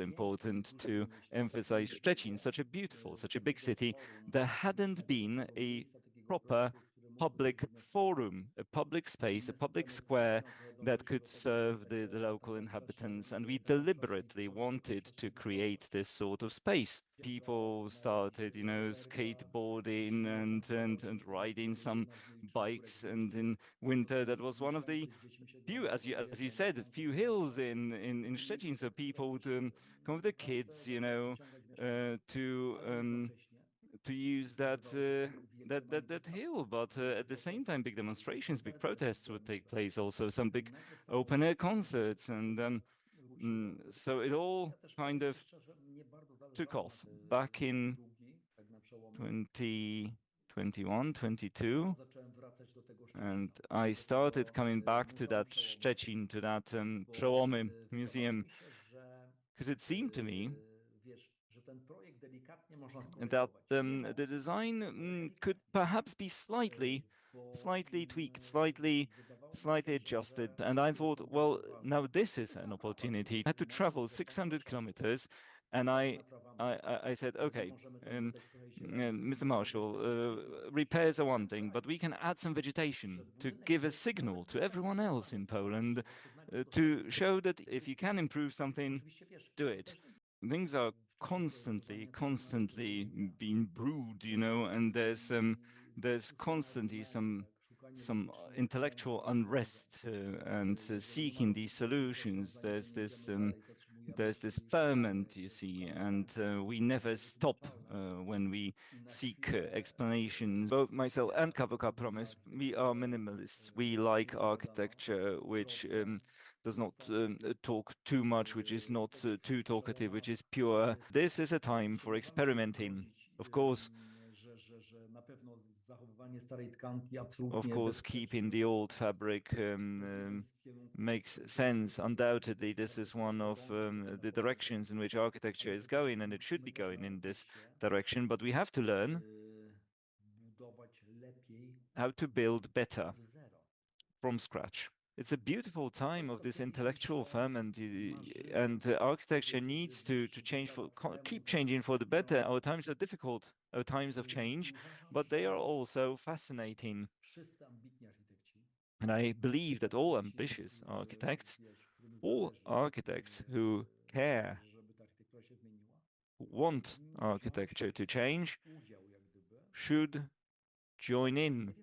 important to emphasize, Szczecin, such a beautiful, such a big city, there hadn't been a proper public forum, a public space, a public square that could serve the local inhabitants. And we deliberately wanted to create this sort of space. People started, skateboarding and riding some bikes. And in winter, that was one of the few, as you said, few hills in Szczecin. So people would come with the kids, to use that hill, but at the same time, big demonstrations, big protests would take place. Also, some big open air concerts, and so it all kind of took off back in 2021, 22, and I started coming back to that Szczecin, to that PROMES museum, because it seemed to me that the design could perhaps be slightly tweaked, slightly adjusted. And I thought, well, now this is an opportunity. I had to travel 600 kilometers, and I said, okay, Mr. Marshall, repairs are one thing, but we can add some vegetation to give a signal to everyone else in Poland to show that if you can improve something, do it. Things are constantly being brewed, and there's constantly some intellectual unrest and seeking these solutions. There's this ferment, you see, and we never stop when we seek explanations. Both myself and KVK PROMES, we are minimalists. We like architecture which does not talk too much, which is not too talkative, which is pure. This is a time for experimenting. Of course, keeping the old fabric makes sense. Undoubtedly, this is one of the directions in which architecture is going, and it should be going in this direction. But we have to learn how to build better from scratch. It's a beautiful time of this intellectual ferment, and architecture needs to change keep changing for the better. Our times are difficult, our times of change, but they are also fascinating. And I believe that all ambitious architects, all architects who care, who want architecture to change, should join in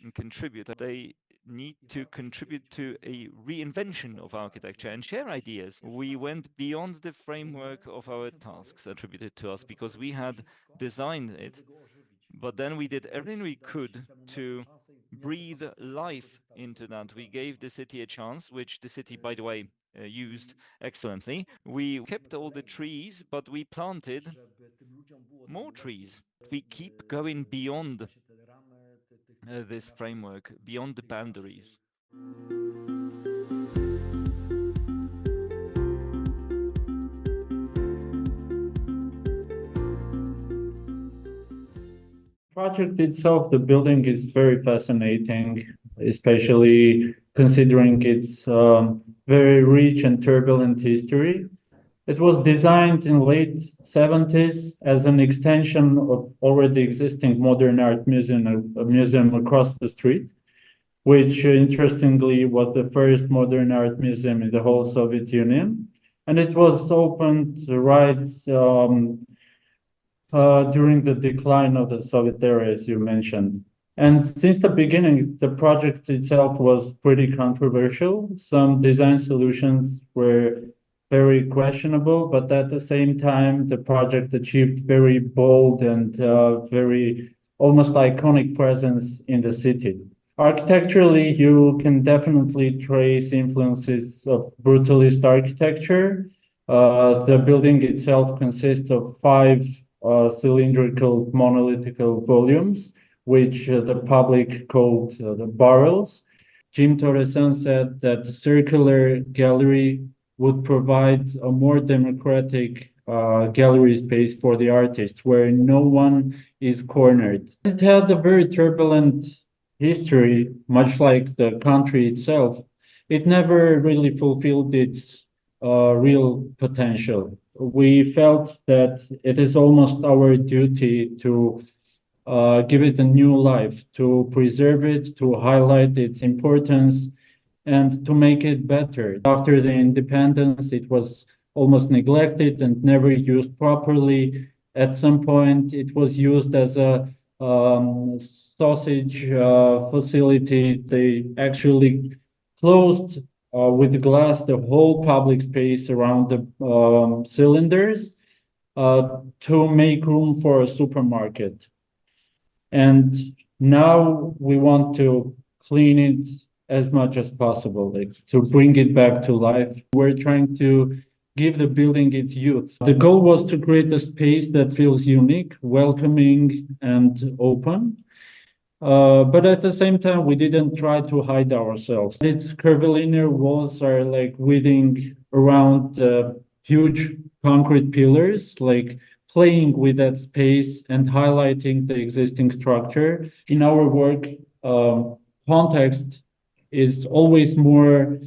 and contribute. They need to contribute to a reinvention of architecture and share ideas. We went beyond the framework of our tasks attributed to us because we had designed it, but then we did everything we could to breathe life into that. We gave the city a chance, which the city, by the way, used excellently. We kept all the trees, but we planted more trees. We keep going beyond this framework, beyond the boundaries. Project itself, the building is very fascinating, especially considering its very rich and turbulent history. It was designed in late 70s as an extension of already existing modern art museum, a museum across the street, which interestingly was the first modern art museum in the whole Soviet Union. And it was opened right during the decline of the Soviet era, as you mentioned. And since the beginning, the project itself was pretty controversial. Some design solutions were very questionable, but at the same time, the project achieved very bold and very almost iconic presence in the city. Architecturally, you can definitely trace influences of brutalist architecture. The building itself consists of 5 cylindrical monolithical volumes, which the public called the barrels. Jim Torreson said that the circular gallery would provide a more democratic gallery space for the artist, where no one is cornered. It had a very turbulent history, much like the country itself. It never really fulfilled its real potential. We felt that it is almost our duty to give it a new life, to preserve it, to highlight its importance, and to make it better. After the independence, it was almost neglected and never used properly. At some point, it was used as a sausage facility. They actually closed with glass the whole public space around the cylinders to make room for a supermarket. And now we want to clean it as much as possible, like to bring it back to life. We're trying to give the building its youth. The goal was to create a space that feels unique, welcoming, and open. But at the same time, we didn't try to hide ourselves. Its curvilinear walls are like weaving around huge concrete pillars, like playing with that space and highlighting the existing structure. In our work, context is always more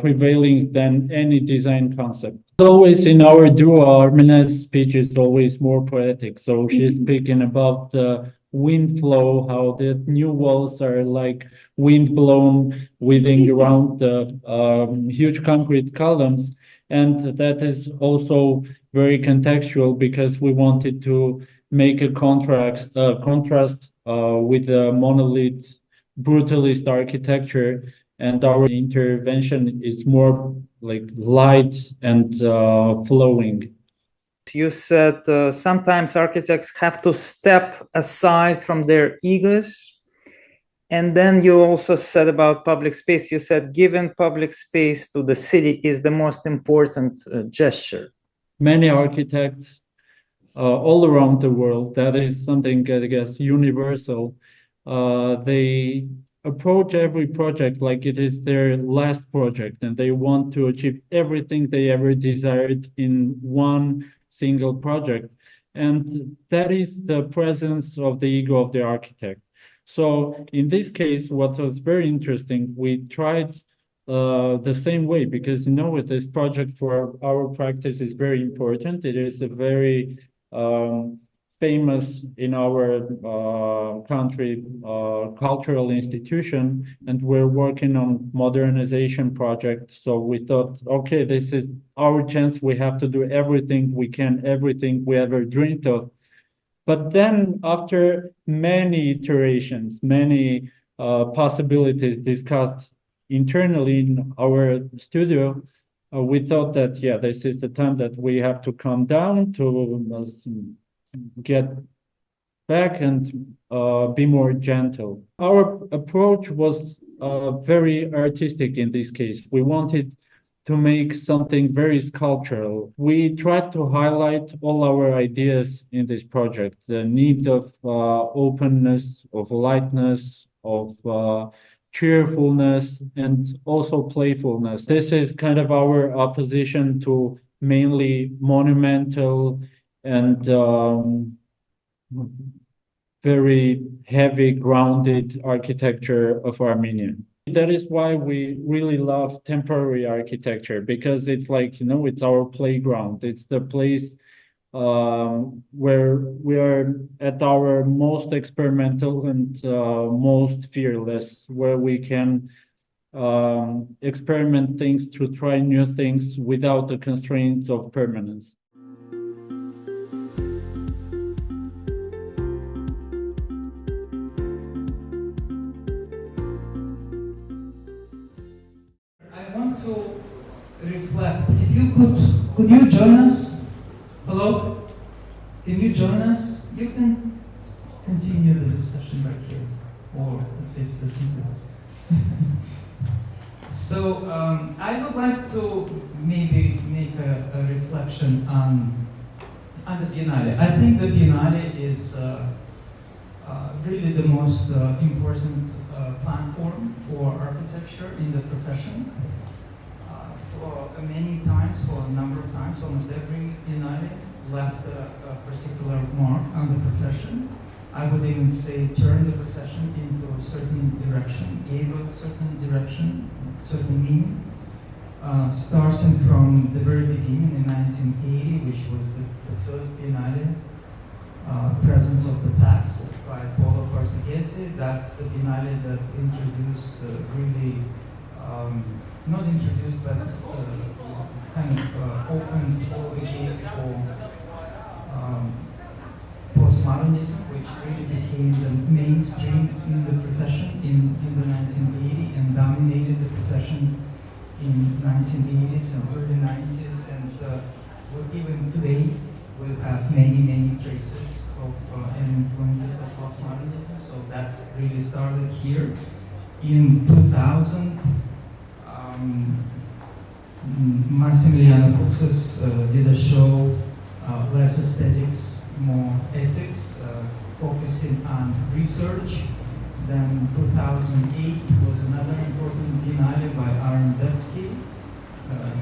prevailing than any design concept. Always in our duo, Armena's speech is always more poetic. So she's speaking about the wind flow, how the new walls are like wind blown, weaving around the huge concrete columns. And that is also very contextual because we wanted to make a contrast with the monolith brutalist architecture, and our intervention is more like light and flowing. You said sometimes architects have to step aside from their egos. And then you also said about public space, you said giving public space to the city is the most important gesture. Many architects all around the world, that is something, I guess, universal. They approach every project like it is their last project, and they want to achieve everything they ever desired in one single project. And that is the presence of the ego of the architect. So in this case, what was very interesting, we tried the same way because, you know, with this project for our practice is very important. It is a very famous in our country cultural institution, and we're working on modernization project. So we thought, okay, this is our chance. We have to do everything we can, everything we ever dreamed of. But then after many iterations, many possibilities discussed internally in our studio, we thought that, yeah, this is the time that we have to calm down to get back and be more gentle. Our approach was very artistic in this case. We wanted to make something very sculptural. We tried to highlight all our ideas in this project, the need of openness, of lightness, of cheerfulness, and also playfulness. This is kind of our opposition to mainly monumental and very heavy grounded architecture of Armenia. That is why we really love temporary architecture, because it's like, you know, it's our playground. It's the place where we are at our most experimental and most fearless, where we can experiment things, to try new things without the constraints of permanence. Reflect. If you could you join us? Hello? Can you join us? You can continue the discussion back here, or at least listen to us. So I would like to maybe make a reflection on the Biennale. I think the Biennale is really the most important platform for architecture in the profession. For many times, for a number of times, almost every Biennale left a particular mark on the profession. I would even say turned the profession into a certain direction, gave a certain direction, certain meaning. Starting from the very beginning in 1980, which was the first Biennale, Presence of the Past by Robert Konieczny. That's the Biennale that introduced really not introduced, but kind of opened all the gates for postmodernism, which really became the mainstream in the profession in the 1980s and dominated the profession in 1980s and early 90s, and even today we'll have many traces of and influences of postmodernism. So that really started here. In 2000, Massimiliano Fuchs did a show, less aesthetics, more ethics, focusing on research. Then 2008 was another important Biennale by Aaron Betsky,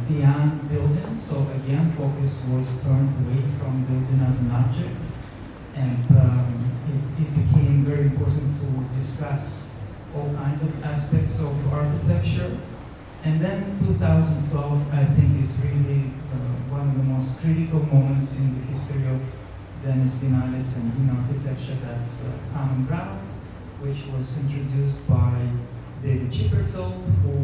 beyond building. So again, focus was turned away from building as an object, and it became very important to discuss all kinds of aspects of architecture. And then 2012, I think, is really one of the most critical moments in the history of Venice Biennales and in architecture. That's Common Ground, which was introduced by David Chipperfield, who,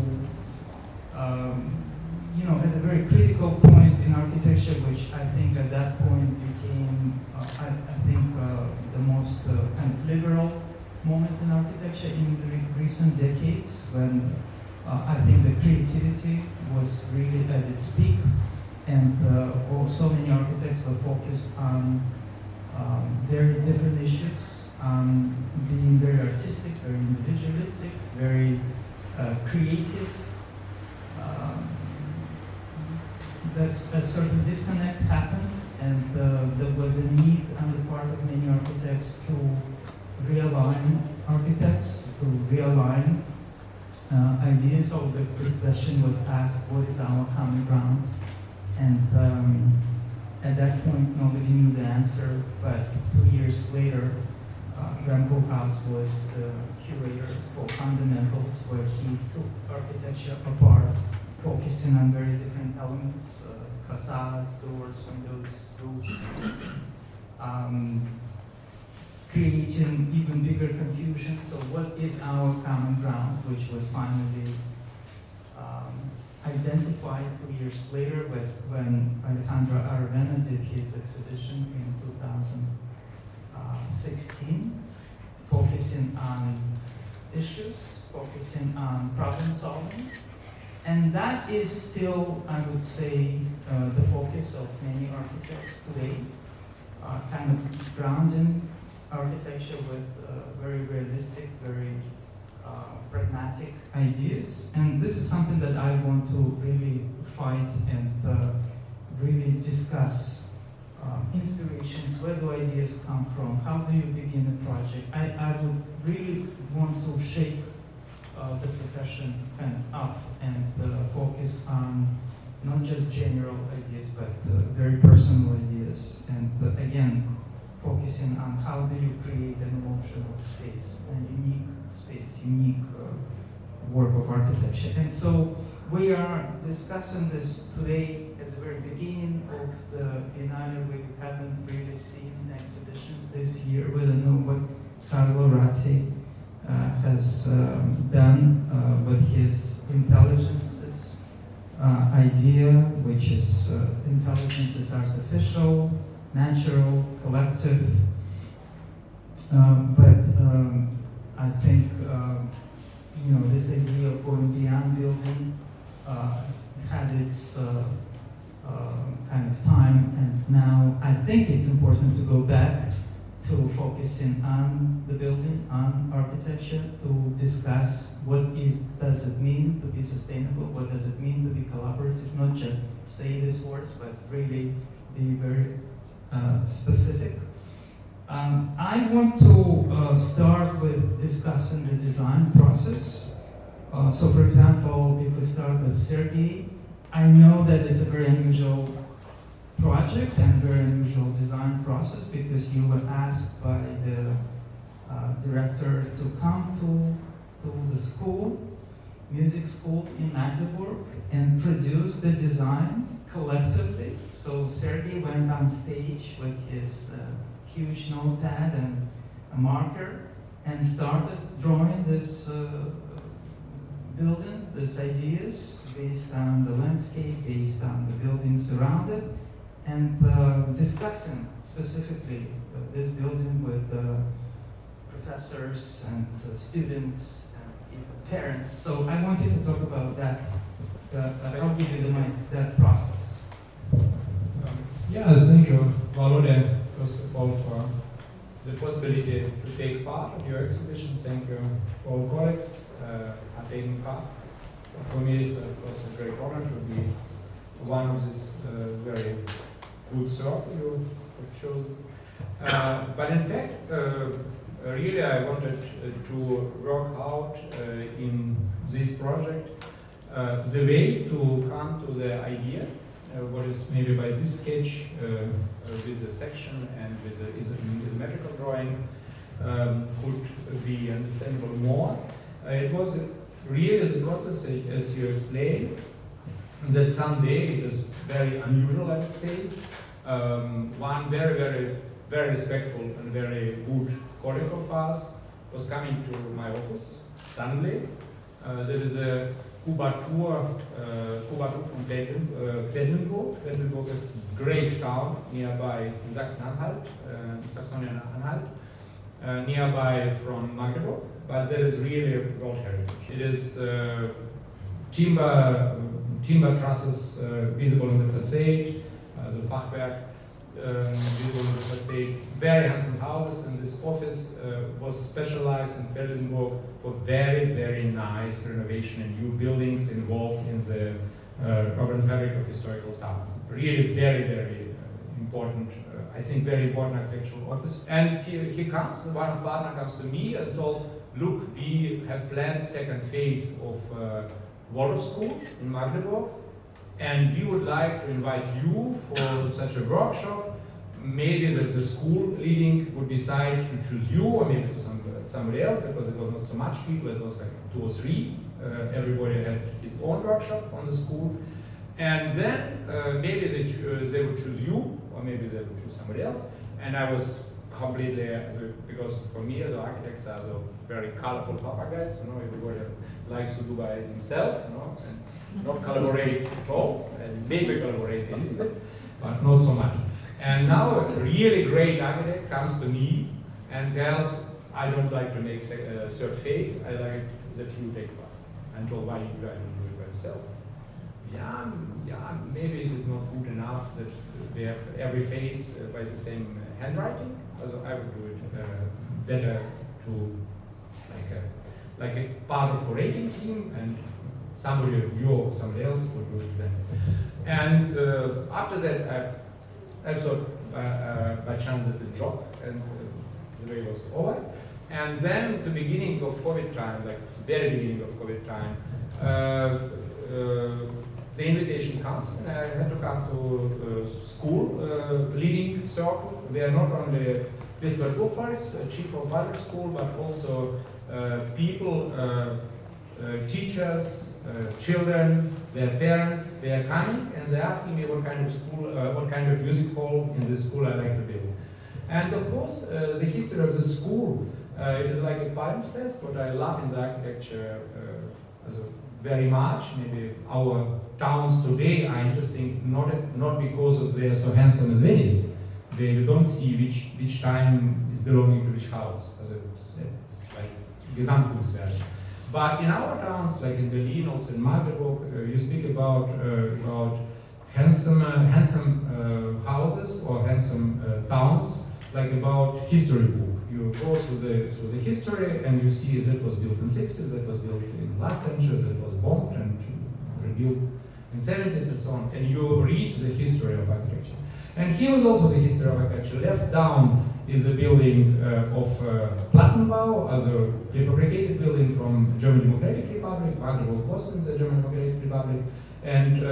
at a very critical point in architecture, which I think at that point became, the most kind of liberal moment in architecture in the recent decades, when I think the creativity was really at its peak, and so many architects were focused on very different issues, being very artistic, very individualistic, very creative. A certain disconnect happened, and there was a need on the part of many architects to realign ideas. So the question was asked, what is our common ground? And at that point, nobody knew the answer, but 2 years later, Remco House was the curator for fundamentals, where he took architecture apart, focusing on very different elements, facades, doors, windows, roofs, creating even bigger confusion. So what is our common ground, which was finally identified 2 years later when Alejandro Aravena did his exhibition in 2016, focusing on issues, focusing on problem solving. And that is still, I would say, the focus of many architects today, kind of grounding architecture with very realistic, very pragmatic ideas. And this is something that I want to really fight and really discuss. Inspirations, where do ideas come from? How do you begin a project? I would really want to shape the profession kind of up and focus on not just general ideas, but very personal ideas. And again, focusing on how do you create an emotional space, a unique space, unique work of architecture. And so we are discussing this today at the very beginning of the Biennale. We haven't really seen exhibitions this year. We don't know what Carlo Ratti has done with his intelligences idea, which is intelligence is artificial, natural, collective. But I think this idea of going beyond building had its kind of time, and now I think it's important to go back to focusing on the building, on architecture, to discuss does it mean to be sustainable, what does it mean to be collaborative, not just say these words, but really be very specific. I want to start with discussing the design process. So for example, if we start with Sergei, I know that it's a very unusual project and very unusual design process, because you were asked by the director to come to the school, music school in Magdeburg, and produce the design collectively. So Sergei went on stage with his huge notepad and a marker and started drawing this building, these ideas based on the landscape, based on the buildings around it, and discussing specifically this building with professors and students and even parents. So I want you to talk about that. I'll give you the mic, that process. Thank you, Valode, first of all, for the possibility to take part of your exhibition. Thank you, all colleagues at taking part. For me, it's of course a great honor to be one of this very good circle you have chosen. But in fact, really I wanted to work out in this project the way to come to the idea, what is maybe by this sketch with a section and with a isometrical drawing could be understandable more. It was really the process, as you explained, that someday it is very unusual, I would say. One very, very, very respectful and very good colleague of ours was coming to my office suddenly. There is a Kubatur from Quedlinburg. Quedlinburg is a great town nearby in Sachsen-Anhalt, Saxony-Anhalt, nearby from Magdeburg, but there is really world heritage. It is timber trusses visible in the facade, the Fachwerk visible in the facade, very handsome houses, and this office was specialized in Quedlinburg for very, very nice renovation and new buildings involved in the urban fabric of historical town. Really very, very important, I think very important architectural office. And he comes, one of partner comes to me and told, look, we have planned second phase of Waldorf School in Magdeburg, and we would like to invite you for such a workshop. maybe the school leading would decide to choose you or maybe to somebody else, because it was not so much people, it was like 2 or 3. Everybody had his own workshop on the school. And then maybe they would choose you, or maybe they would choose somebody else. And I was completely, because for me as architects are the very colorful papa guys, everybody likes to do by himself, and not collaborate at all, and maybe collaborate a little bit, but not so much. And now a really great architect comes to me and tells, I don't like to make a third phase, I like that you take part. And told, why you don't do it by yourself? Yeah, maybe it is not good enough that we have every phase by the same handwriting. Also, I would do it better to like a part of curating team, and somebody, you or somebody else, would do it then. And after that, I thought by chance that the job and the way was over. And then at the beginning of COVID time, like the very beginning of COVID time, the invitation comes, and I had to come to school leading circle. They are not only visitor groups, chief of other school, but also people, teachers, children, their parents. They are coming and they're asking me what kind of school, what kind of music hall in this school I like to build. And of course, the history of the school, it is like a palimpsest. What I love in the architecture very much. Maybe our towns today are interesting not because of they are so handsome as Venice. You don't see which time is belonging to which house. It's like Gesamtkunstwerk. But in our towns, like in Berlin, also in Magdeburg, you speak about handsome houses or handsome towns, like about history book. You go through the history and you see that was built in 60s, that was built in last century, that was bombed and rebuilt in 70s and so on. And you read the history of architecture. And here was also the history of architecture. Left down is a building of Plattenbau, as a prefabricated building from German Democratic Republic. Father was Voss in the German Democratic Republic. And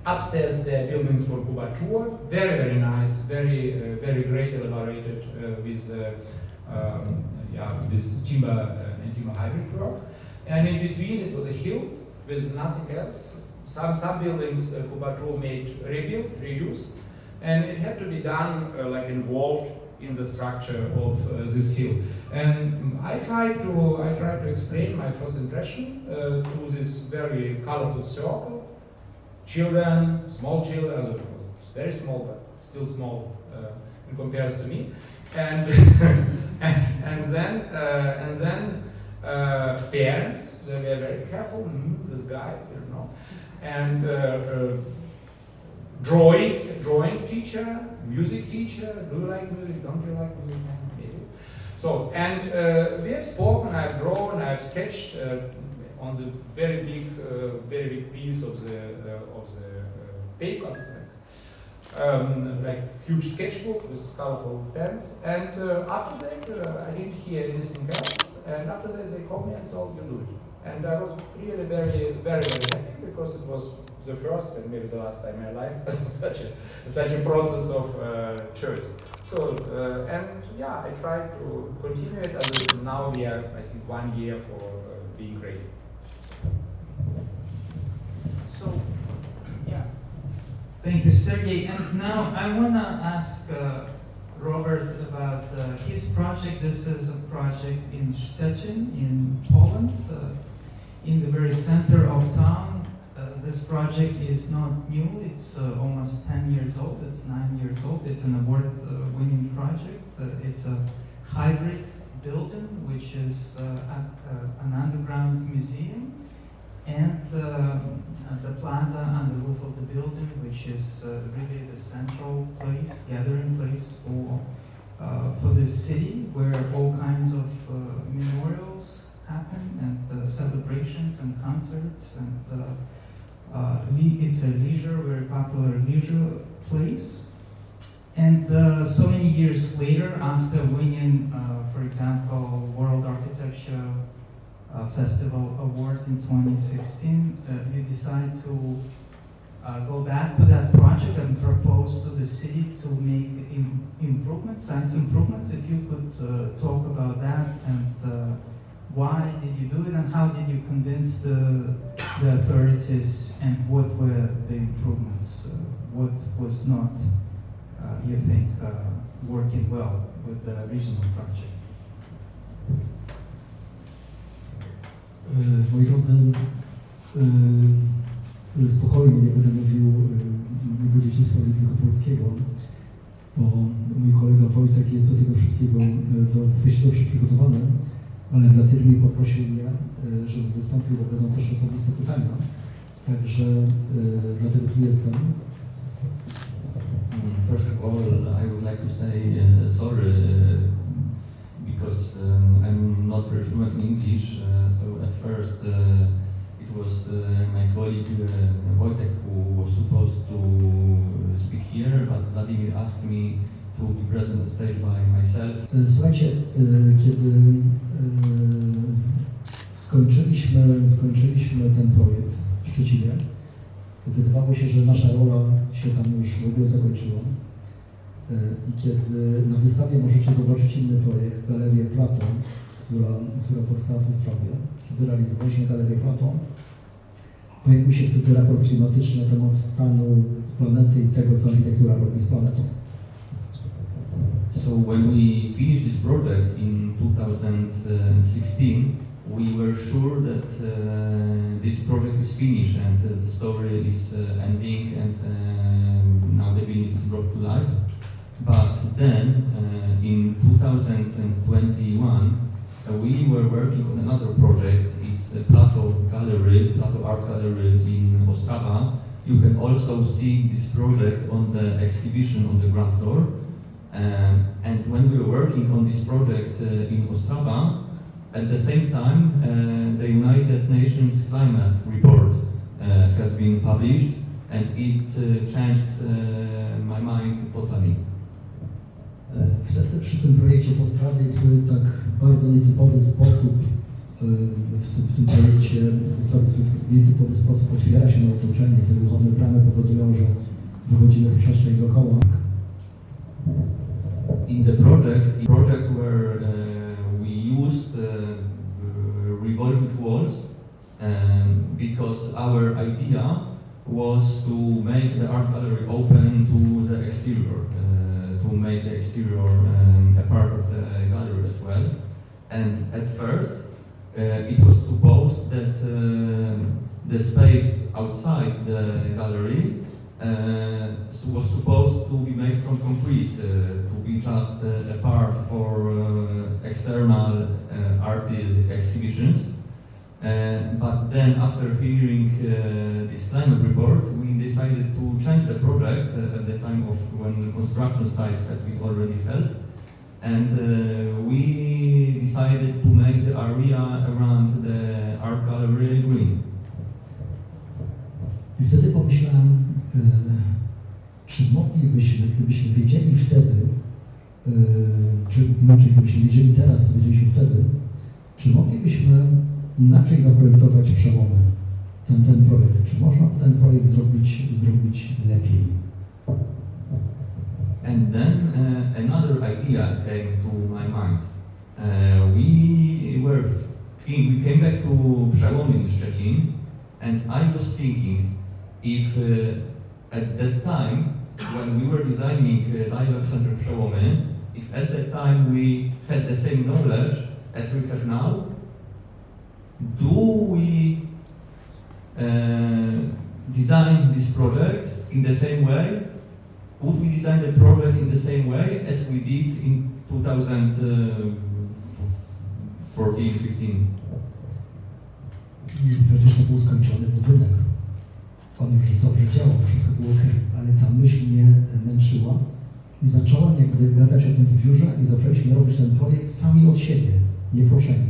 upstairs there are buildings for Curator, very, very nice, very great, elaborated with timber and timber hybrid work. And in between it was a hill with nothing else. Some buildings Curator made rebuilt, reused, and it had to be done like involved in the structure of this hill. And I tried to explain my first impression to this very colorful circle. Children, small children, very small, but still small in comparison to me, and and then parents. They were very careful. This guy, and drawing teacher, music teacher. Do you like music? Don't you like music? Maybe. So, and we have spoken. I've drawn. I've sketched. On the very big piece of the paper, like huge sketchbook with colorful pens. And after that, I didn't hear anything else. And after that, they called me and told you do it. And I was really very, very, very happy because it was the first and maybe the last time in my life such a process of choice. So and yeah, I tried to continue it. And now we are, I think, 1 year for being ready. So, yeah. Thank you, Sergei. And now I want to ask Robert about his project. This is a project in Szczecin, in Poland, in the very center of town. This project is not new. It's almost 10 years old. It's 9 years old. It's an award-winning project. It's a hybrid building, which is an underground museum, and the plaza on the roof of the building, which is really the central place, gathering place for this city, where all kinds of memorials happen, and celebrations and concerts, and it's a very popular leisure place. And so many years later, after winning, for example, World Architecture Festival Award in 2016, you decide to go back to that project and propose to the city to make improvements, science improvements. If you could talk about that, and why did you do it, and how did you convince the authorities, and what were the improvements? What was not, you think, working well with the regional project? Moi drodzy, spokojnie, nie będę mówił, nie będzie czystego wielkopolskiego, bo mój kolega Wojtek jest do tego wszystkiego dość dobrze przygotowany, ale Wladimir poprosił mnie, żebym wystąpił, bo będą też osobiste pytania, także dlatego tu jestem. First of all, I would like to say sorry because I'm not very fluent in English. So at first it was my colleague Wojtek who was supposed to speak here, but Vladimir asked me to be present on stage by myself. Słuchajcie, kiedy skończyliśmy ten projekt w Szczecinie, wydawało się, że nasza rola się tam już w ogóle zakończyła. I kiedy na wystawie możecie zobaczyć inny projekt, Galerię Platon, która powstała po sprawie, kiedy realizowaliśmy Galerię Platon, pojawił się wtedy raport klimatyczny na temat stanu planety i tego, co architektura robi z planetą. So when we finished this project in 2016, we were sure that this project is finished and the story is ending and now the building is brought to life. But then in 2021 we were working on another project. It's a Plato Gallery, Plato Art Gallery in Ostrava. You can also see this project on the exhibition on the ground floor. And when we were working on this project in Ostrava, at the same time the United Nations climate report has been published, and it changed my mind totally. Wtedy przy tym projekcie w Ostrawie, który tak bardzo nietypowy sposób w tym projekcie w nietypowy sposób otwiera się na otoczenie, te ruchome bramy powodują, że wychodzimy w przestrzeń dookoła. In the project where we used revolving walls because our idea was to make the art gallery open to the exterior, to make the exterior a part of the gallery as well. And at first it was supposed that the space outside the gallery was supposed to be made from concrete, to be just a part for external art exhibitions. But then after hearing this climate report, we decided to change the project at the time of when the construction site has been already held. And we decided to make the area around the art gallery green. I wtedy pomyślałem, czy moglibyśmy, gdybyśmy wiedzieli wtedy, czy inaczej, gdybyśmy wiedzieli teraz, to wiedzieliśmy wtedy, czy moglibyśmy inaczej zaprojektować przełomy, ten projekt, czy można ten projekt zrobić lepiej. And then another idea came to my mind. We came back to Przełomy in Szczecin, and I was thinking if at that time when we were designing Dialogue Center Przełomy, if at that time we had the same knowledge as we have now, do we design this project in the same way? Would we design the project in the same way as we did in 2014-15? I przecież to był skończony budynek. On już dobrze działał, wszystko było ok, ale ta myśl mnie męczyła i zacząłem jakby gadać o tym w biurze i zaczęliśmy robić ten projekt sami od siebie, nieproszeni.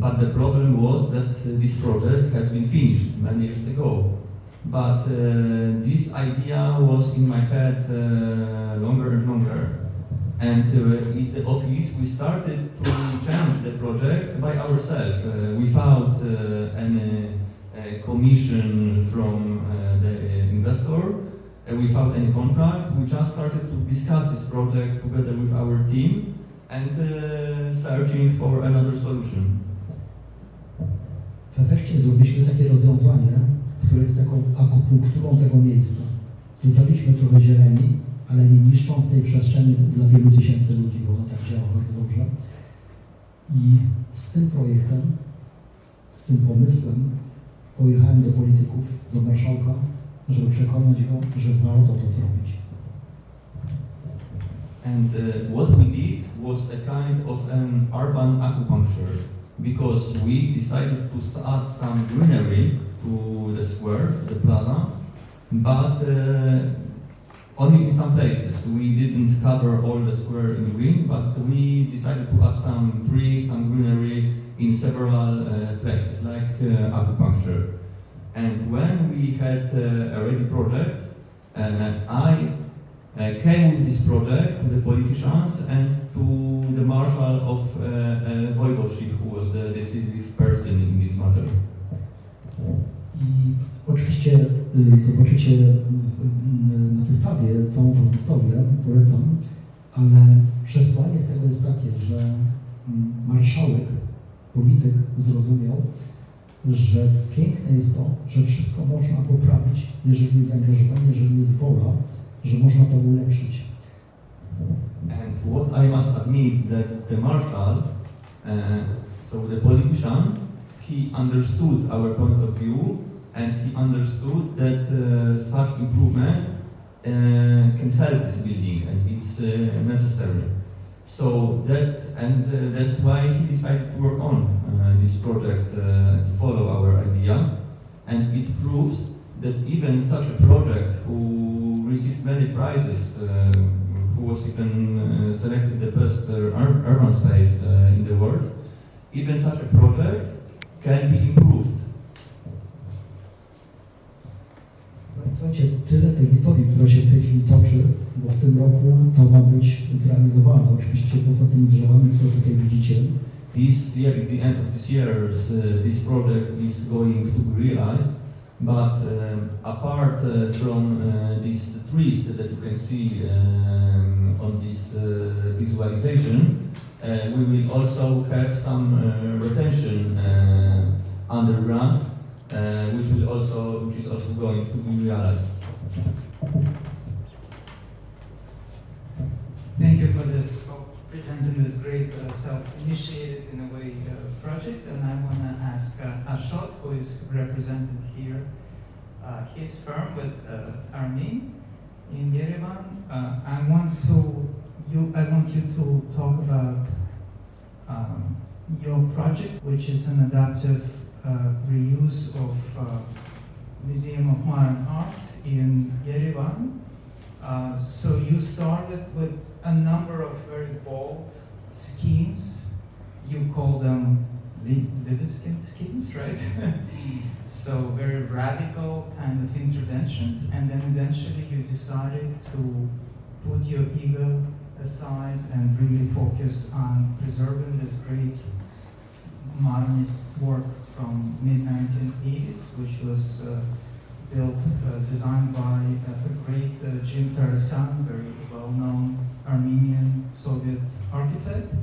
But the problem was that this project has been finished many years ago. But this idea was in my head longer and longer. And in the office we started to change the project by ourselves without any commission from the investor without any contract. We just started to discuss this project together with our team and searching for another solution. W efekcie zrobiliśmy takie rozwiązanie, które jest taką akupunkturą tego miejsca. Dodaliśmy trochę zieleni, ale nie niszcząc tej przestrzeni dla wielu tysięcy ludzi, bo ona tak działa bardzo dobrze. I z tym projektem, z tym pomysłem pojechałem do polityków, do marszałka, żeby przekonać go, że warto to zrobić. And what we did was a kind of an urban acupuncture, because we decided to add some greenery to the square, the plaza, but only in some places. We didn't cover all the square in green, but we decided to add some trees, some greenery in several places, like acupuncture. And when we had a ready project, I came with this project to the politicians and to the marshal of voivodeship, who was the decisive person in this matter. I oczywiście zobaczycie na wystawie całą tą historię, polecam, ale przesłanie z tego jest takie, że marszałek, polityk zrozumiał, że piękne jest to, że wszystko można poprawić, jeżeli jest zaangażowanie, jeżeli jest wola, że można to ulepszyć. And what I must admit that the marshal, so the politician, he understood our point of view and he understood that such improvement can help this building and it's necessary. So that's why he decided to work on this project to follow our idea, and it proves that even such a project who received many prizes, who was even selected the best urban space in the world, even such a project can be improved. Słuchajcie, tyle tej historii, która się w tej chwili toczy, bo w tym roku to ma być zrealizowane. Oczywiście poza tymi drzewami, które tutaj widzicie. This year, at the end of this year, this project is going to be realized, but apart from these trees that you can see on this visualization, we will also have some retention underground, which is also going to be realized. Thank you for this, for presenting this great self-initiated, in a way, project. And I want to ask Ashot, who is represented here, his firm with Armine in Yerevan. I want you to talk about your project, which is an adaptive reuse of Museum of Modern Art in Yerevan. So you started with a number of very bold schemes. You call them Libeskind schemes, right? So very radical kind of interventions, and then eventually you decided to put your ego aside and really focus on preserving this great modernist work from mid-1980s, which was built, designed by a great Jim Tarasyan, very well-known Armenian Soviet architect.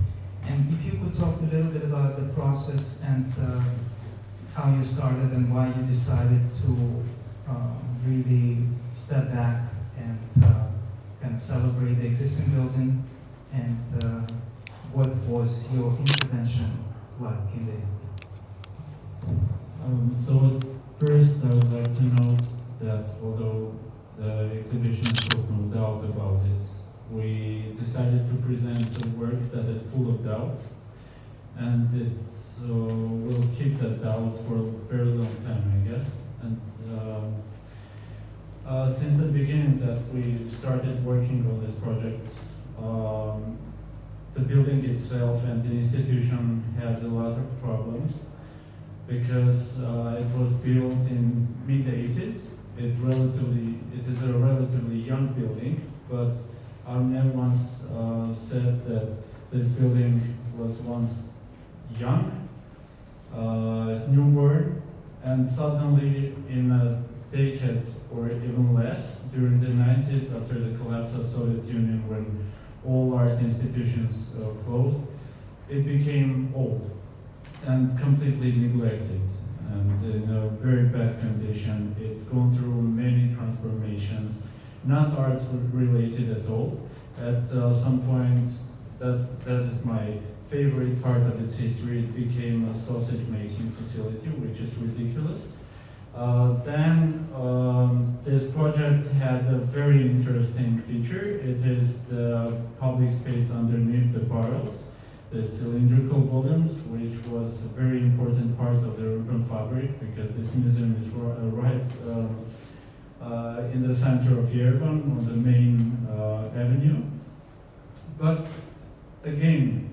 And if you could talk a little bit about the process and how you started and why you decided to really step back and kind of celebrate the existing building, and what was your intervention like in the end? So first, I would like to note that although the exhibition took no doubt about it, we decided to present a work that is full of doubts, and it will keep that doubt for a very long time, I guess. And since the beginning that we started working on this project, the building itself and the institution had a lot of problems, because it was built in mid-80s. It is a relatively young building, but our man once said that this building was once young, newborn, and suddenly in a decade or even less, during the 90s, after the collapse of Soviet Union, when all art institutions closed, it became old and completely neglected and in a very bad condition. It's gone through many transformations, not art related at all. At some point, that is my favorite part of its history, it became a sausage making facility, which is ridiculous. Then this project had a very interesting feature. It is the public space underneath the barrels, the cylindrical volumes, which was a very important part of the urban fabric because this museum is right in the center of Yerevan on the main avenue. But again,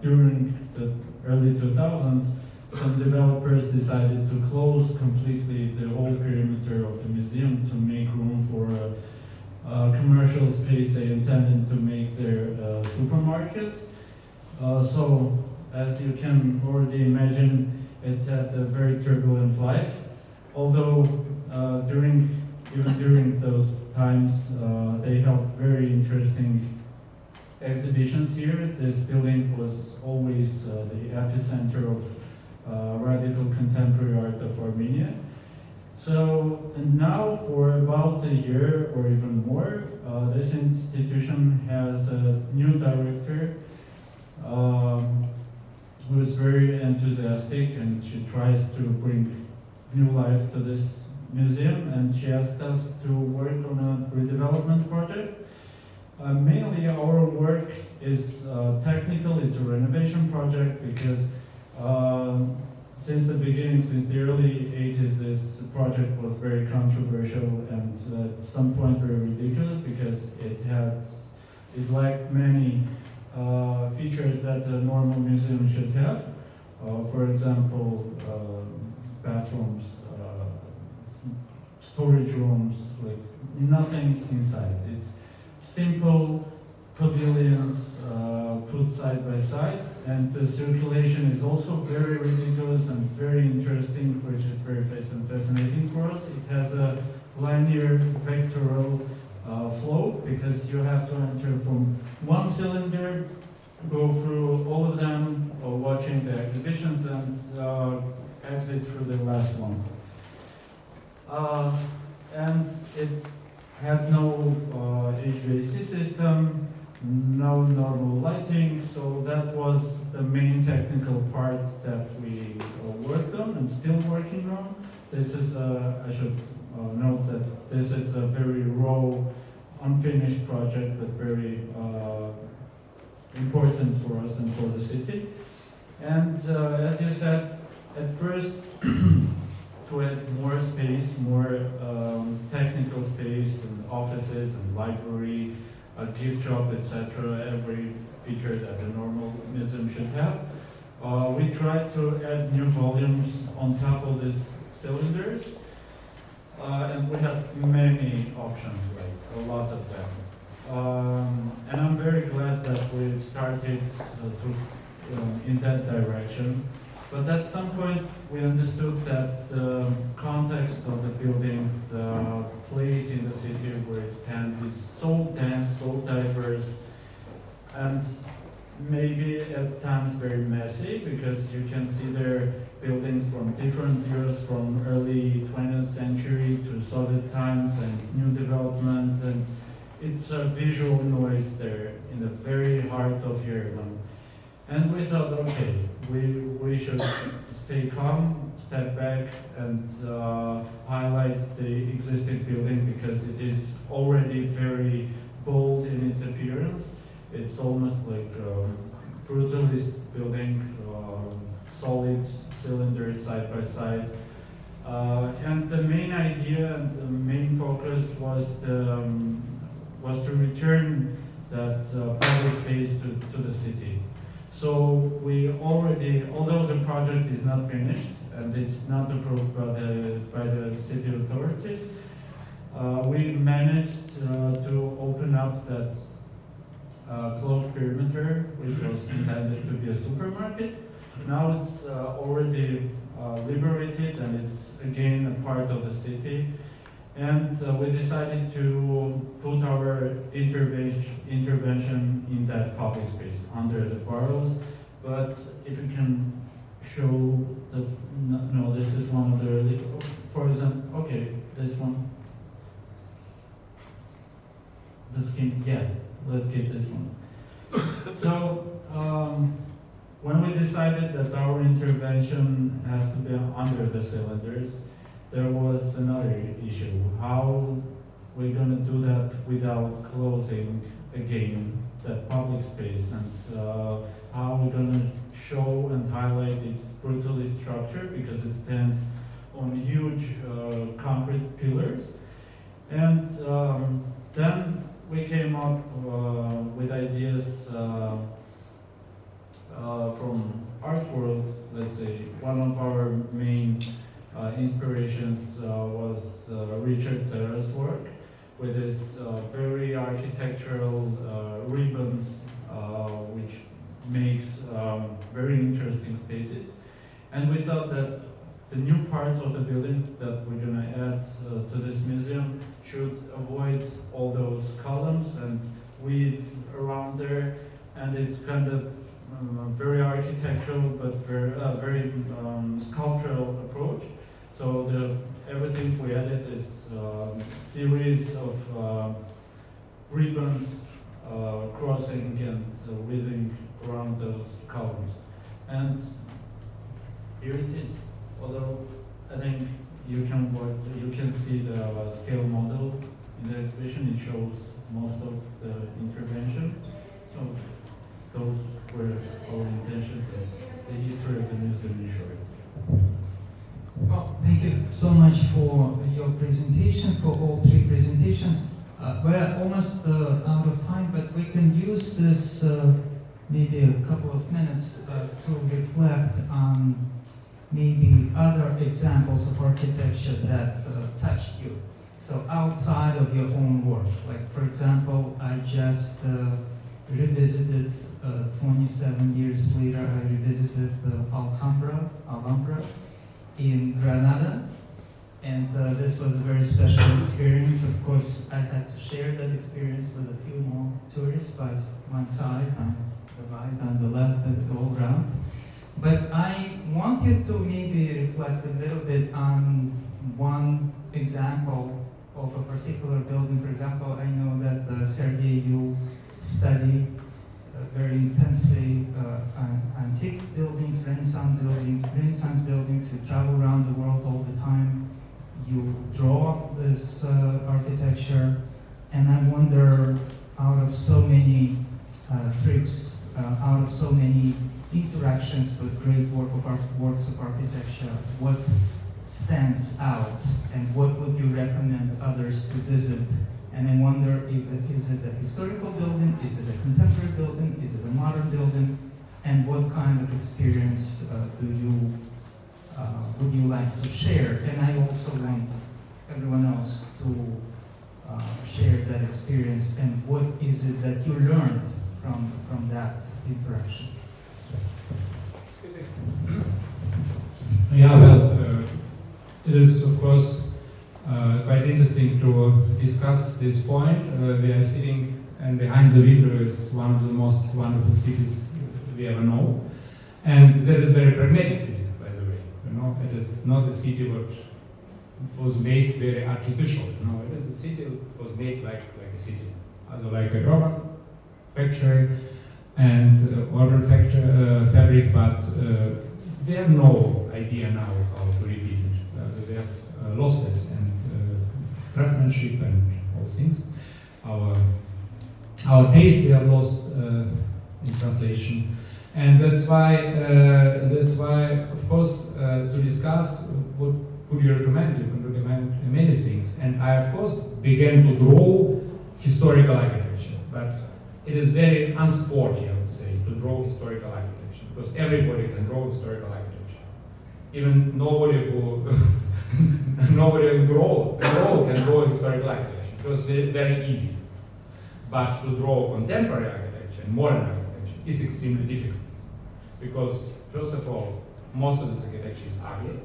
during the early 2000s, some developers decided to close completely the whole perimeter of the museum to make room for a commercial space they intended to make their supermarket. So, as you can already imagine, it had a very turbulent life. Although even during those times, they held very interesting exhibitions here. This building was always the epicenter of radical contemporary art of Armenia. So and now for about a year or even more, this institution has a new director who is very enthusiastic, and she tries to bring new life to this museum, and she asked us to work on a redevelopment project. Mainly our work is technical, it's a renovation project because since the beginning, since the early 80s, this project was very controversial and at some point very ridiculous because it lacked many features that a normal museum should have. For example, bathrooms, storage rooms, like nothing inside. It's simple pavilions put side by side, and the circulation is also very ridiculous and very interesting, which is very fascinating for us. It has a linear vectoral flow because you have to enter from one cylinder, go through all of them, watching the exhibitions, and exit through the last one. And it had no HVAC system, no normal lighting, so that was the main technical part that we worked on and still working on. This is, I should note that this is a very raw, unfinished project, but very important for us and for the city. And as you said, at first, to add more space, more technical space, and offices and library, a gift shop, etc., every feature that a normal museum should have. We tried to add new volumes on top of these cylinders, and we had many options, like a lot of them. And I'm very glad that we started in that direction. But at some point, we understood that the context of the building, the place in the city where it stands is so dense, so diverse, and maybe at times very messy, because you can see there buildings from different years, from early 20th century to Soviet times and new development, and it's a visual noise there in the very heart of Yerevan. And we thought, okay, we should stay calm, step back, and highlight the existing building because it is already very bold in its appearance. It's almost like a brutalist building, solid cylinders side by side. And the main idea and the main focus was to return that public space to the city. So we already, although the project is not finished and it's not approved by the city authorities, we managed to open up that closed perimeter, which was intended to be a supermarket. Now it's already liberated, and it's again a part of the city. And we decided to put our intervention in that public space under the Birojs. But if you can show the, no, this is one of the, for example, okay, this one. Let's keep this one. So, when we decided that our intervention has to be under the cylinders, there was another issue. How we're going to do that without closing again that public space, and how we're going to show and highlight its brutalist structure, because it stands on huge concrete pillars. And then we came up with ideas from art world. Let's say one of our main inspirations was Richard Serra's work, with his very architectural ribbons, which makes very interesting spaces. And we thought that the new parts of the building that we're going to add to this museum should avoid all those columns and weave around there. And it's kind of very architectural, but very sculptural approach. So everything we added is series of ribbons crossing and weaving around those columns. And here it is. Although I think you can see the scale model in the exhibition. It shows most of the intervention. So those were our intentions and the history of the museum in short. Well, thank you so much for your presentation, for all three presentations. We're almost out of time, but we can use this maybe a couple of minutes to reflect on maybe other examples of architecture that touched you. So outside of your own work, like for example, I just revisited 27 years later, I revisited Alhambra in Granada, and this was a very special experience. Of course, I had to share that experience with a few more tourists by one side, on the right, on the left, and all around. But I want you to maybe reflect a little bit on one example of a particular building. For example, I know that Sergei, you study very intensely antique buildings, Renaissance buildings. You travel around the world all the time. You draw this architecture, and I wonder, out of so many trips, out of so many interactions with great works of architecture, what stands out, and what would you recommend others to visit? And I wonder is it a historical building, is it a contemporary building, is it a modern building, and what kind of experience would you like to share? And I also want everyone else to share that experience, and what is it that you learned from that interaction? Yeah, well, it is of course quite interesting to discuss this point. We are sitting, and behind the window is one of the most wonderful cities we ever know, and that is very pragmatic city, by the way. You know, it is not a city which was made very artificial. You know, it is a city that was made like a city, also like a urban factory and urban fabric, but we have no idea now how to repeat it. We have lost it, and craftsmanship and all things. Our taste we have lost in translation, and that's why of course to discuss what would you recommend. You can recommend many things, and I of course began to draw historical architecture, but it is very unsporty, I would say, to draw historical architecture, because everybody can draw historical architecture. Even nobody who can draw historical architecture, because it's very easy. But to draw contemporary architecture and modern architecture is extremely difficult, because first of all, most of this architecture is ugly.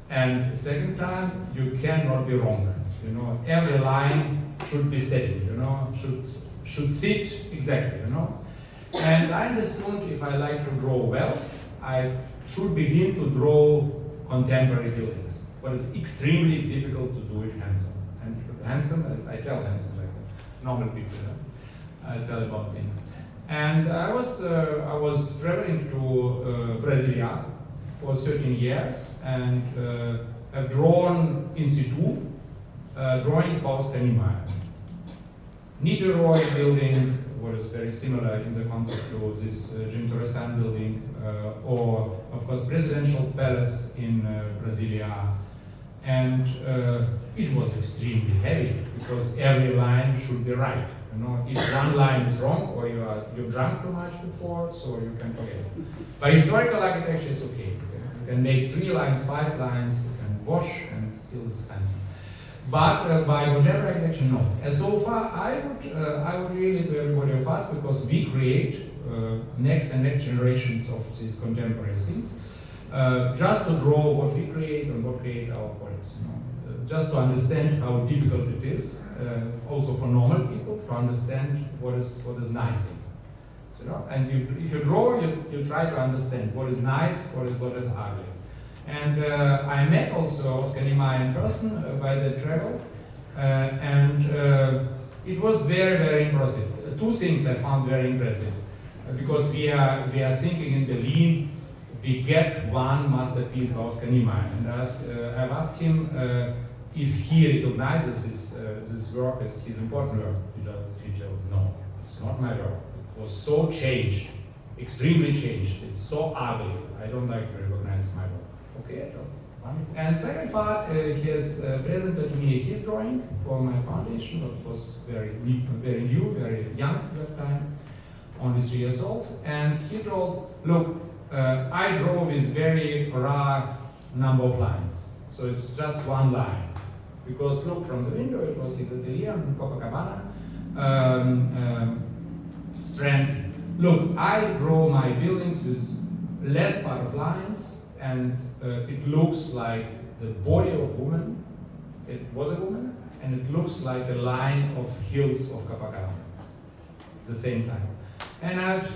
And second time, you cannot be wrong. You know, every line should be setting, you know, should sit exactly, you know. And I understood if I like to draw well, I should begin to draw contemporary buildings, but it's extremely difficult to do it handsome. And handsome, I tell handsome like normal people, I tell about things. And I was traveling to Brasilia for 13 years, and I've drawn in situ drawings about Skandinavia. Niteroi building was very similar in the concept to this Gentile building, or of course presidential palace in Brasilia. And it was extremely heavy because every line should be right. You know, if one line is wrong, or you're drunk too much before, so you can forget it. By historical architecture, it's okay. You can make 3 lines, 5 lines, you can wash, and still it's fancy. But by contemporary architecture, no. And so far, I would really do everybody of us, because we create next generations of these contemporary things, just to draw what we create and what create our colleagues. You know? Just to understand how difficult it is, also for normal people, to understand what is nice. So, you know? And if you draw, you try to understand what is nice, what is ugly. And I met also Oscar Niemeyer in person by the travel, and it was very, very impressive. 2 things I found very impressive, because we are thinking in Berlin, we get one masterpiece by Oscar Niemeyer, and I've asked him if he recognizes this work as his important work. He told, no, it's not my work. It was so changed, extremely changed. It's so ugly. I don't like to recognize my work. Okay, and second part, he has presented to me his drawing for my foundation, that was very new, very young at that time, only 3 years old. And he told, look, I draw with very rare number of lines. So it's just 1 line. Because look, from the window, it was his atelier in Copacabana strand. Look, I draw my buildings with less part of lines, and it looks like the body of a woman. It was a woman, and it looks like the line of hills of Copacabana at the same time. And I've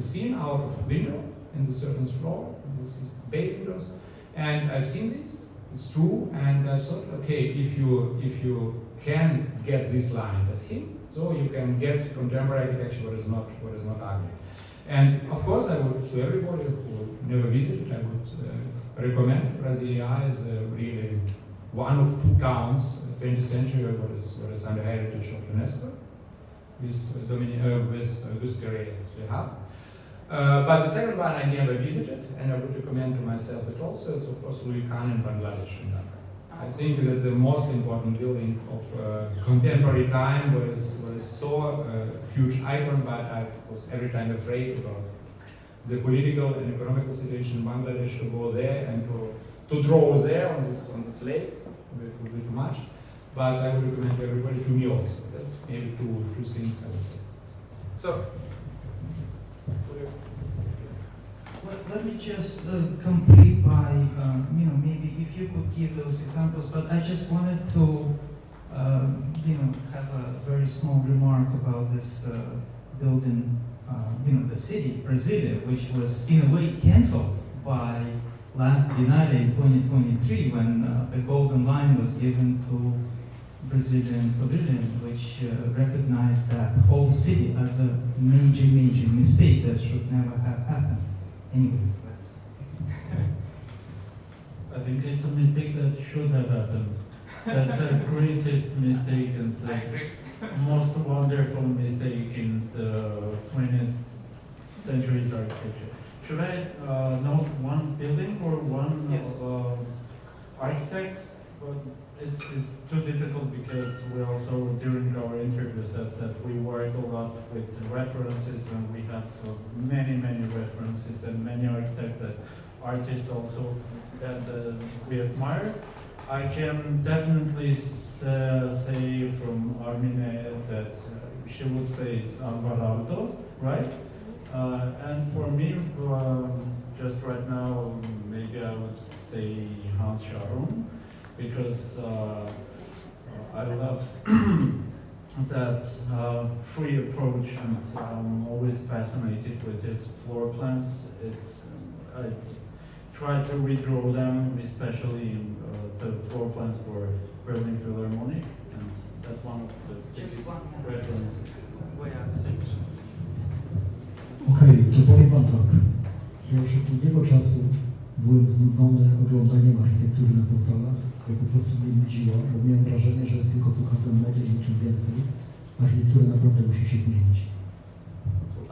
seen out of window in the certain floor, this is bay windows, and I've seen this. It's true, and I thought, okay, if you can get this line as him, so you can get contemporary architecture what is not ugly. And of course, I would, to everybody who never visited, I would recommend Brasilia as really one of 2 towns, 20th century, what is under heritage of UNESCO, with this period we have. But the second one I never visited, and I would recommend to myself it also. It's of course Louis Khan in Bangladesh. I think that's the most important building of contemporary time, where it's so huge icon, but I was every time afraid about the political and economical situation in Bangladesh, to go there and to draw there on this lake. It would be too much. But I would recommend to everybody, to me also. That's maybe two things I would say. So. Let me just complete by, maybe if you could give those examples, but I just wanted to, have a very small remark about this building, the city, Brasilia, which was in a way canceled by last Biennale in 2023, when the Golden Line was given to Brazilian Pavilion, which recognized that whole city as a major mistake that should never have happened. Anyway, I think it's a mistake that should have happened. That's the greatest mistake and the most wonderful mistake in the 20th century's architecture. Should I note one building or one architect? But it's too difficult, because we also, during our interview, said that we work a lot with references, and we have many references, and many architects that artists also that we admire. I can definitely say from Armine that she would say it's Alvarado, right? And for me, just right now, maybe I would say Hans Sharon, because I love that free approach, and I'm always fascinated with his floor plans. I try to redraw them, especially the floor plans for Berlin Philharmonic, and that's one of the biggest references. Okej, to powiem wam tak. Ja już od długiego czasu byłem znudzony oglądaniem architektury na portalach, która po prostu mnie nudziła, bo miałem wrażenie, że jest tylko pokazem mody i niczym więcej. Architektura naprawdę musi się zmienić.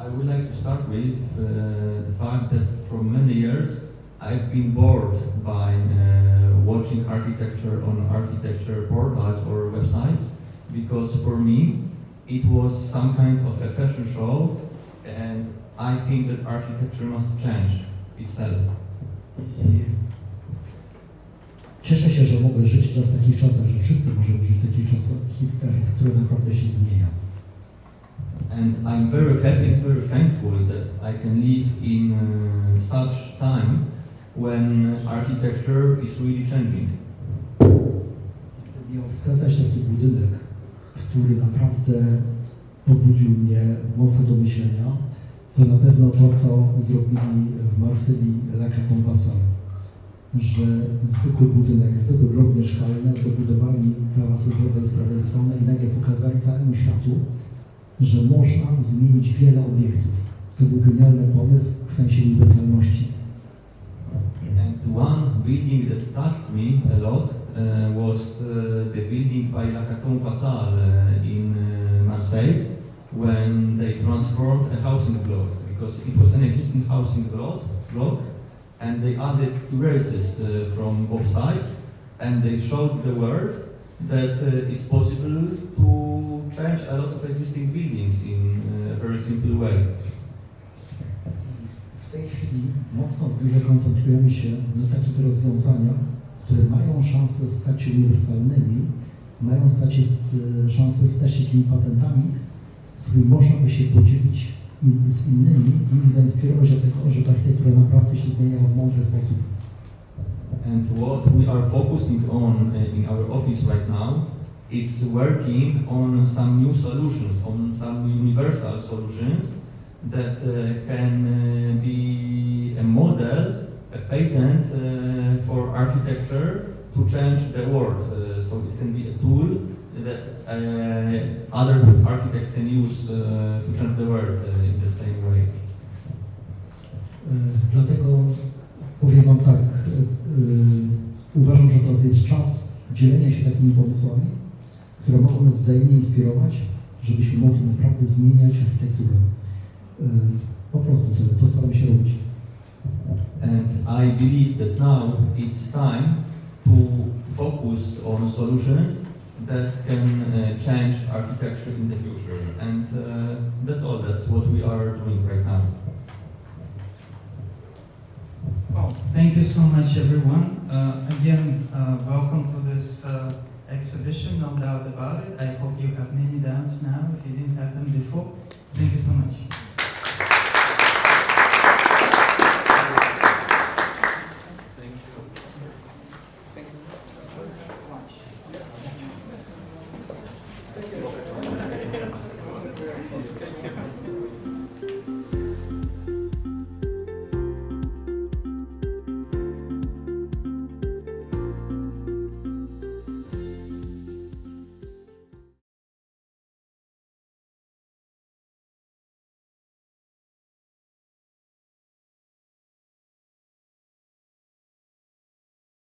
I would like to start with the fact that for many years I've been bored by watching architecture on architecture portals or websites, because for me it was some kind of a fashion show, and I think that architecture must change itself. Cieszę się, że mogę żyć teraz w takich czasach, że wszyscy możemy żyć w takich czasach, architektura naprawdę się zmienia. And I'm very happy, very thankful that I can live in such time when architecture is really changing. Gdybym miał wskazać taki budynek, który naprawdę pobudził mnie moce do myślenia, to na pewno to, co zrobili w Marsylii La Catowice, że zwykły budynek, zwykły blok mieszkalny dobudowali tarasy z lewej i z prawej strony i nagle pokazali całemu światu, że można zmienić wiele obiektów. To był genialny pomysł w sensie uniwersalności. And one building that touched me a lot was the building by La Catowice in Marseille, when they transformed a housing block, because it was an existing housing block, and they added terraces from both sides, and they showed the world that it's possible to change a lot of existing buildings in a very simple way. W tej chwili mocno w biurze koncentrujemy się na takich rozwiązaniach, które mają szansę stać się uniwersalnymi, mają szansę stać się takimi patentami, z którymi można by się podzielić z innymi i zainspirować do tego, żeby architektura naprawdę się zmieniała w mądry sposób. And what we are focusing on in our office right now is working on some new solutions, on some universal solutions that can be a model, a patent for architecture to change the world. So it can be a tool that other architects can use to change the world in the same way. Dlatego powiem wam tak, uważam, że to jest czas dzielenia się takimi pomysłami, które mogą nas wzajemnie inspirować, żebyśmy mogli naprawdę zmieniać architekturę. Po prostu to staram się robić. And I believe that now it's time to focus on solutions that can change architecture in the future. And that's all. That's what we are doing right now. Well, thank you so much, everyone. Again, welcome to this exhibition, no doubt about it. I hope you have many dance now if you didn't have them before. Thank you so much.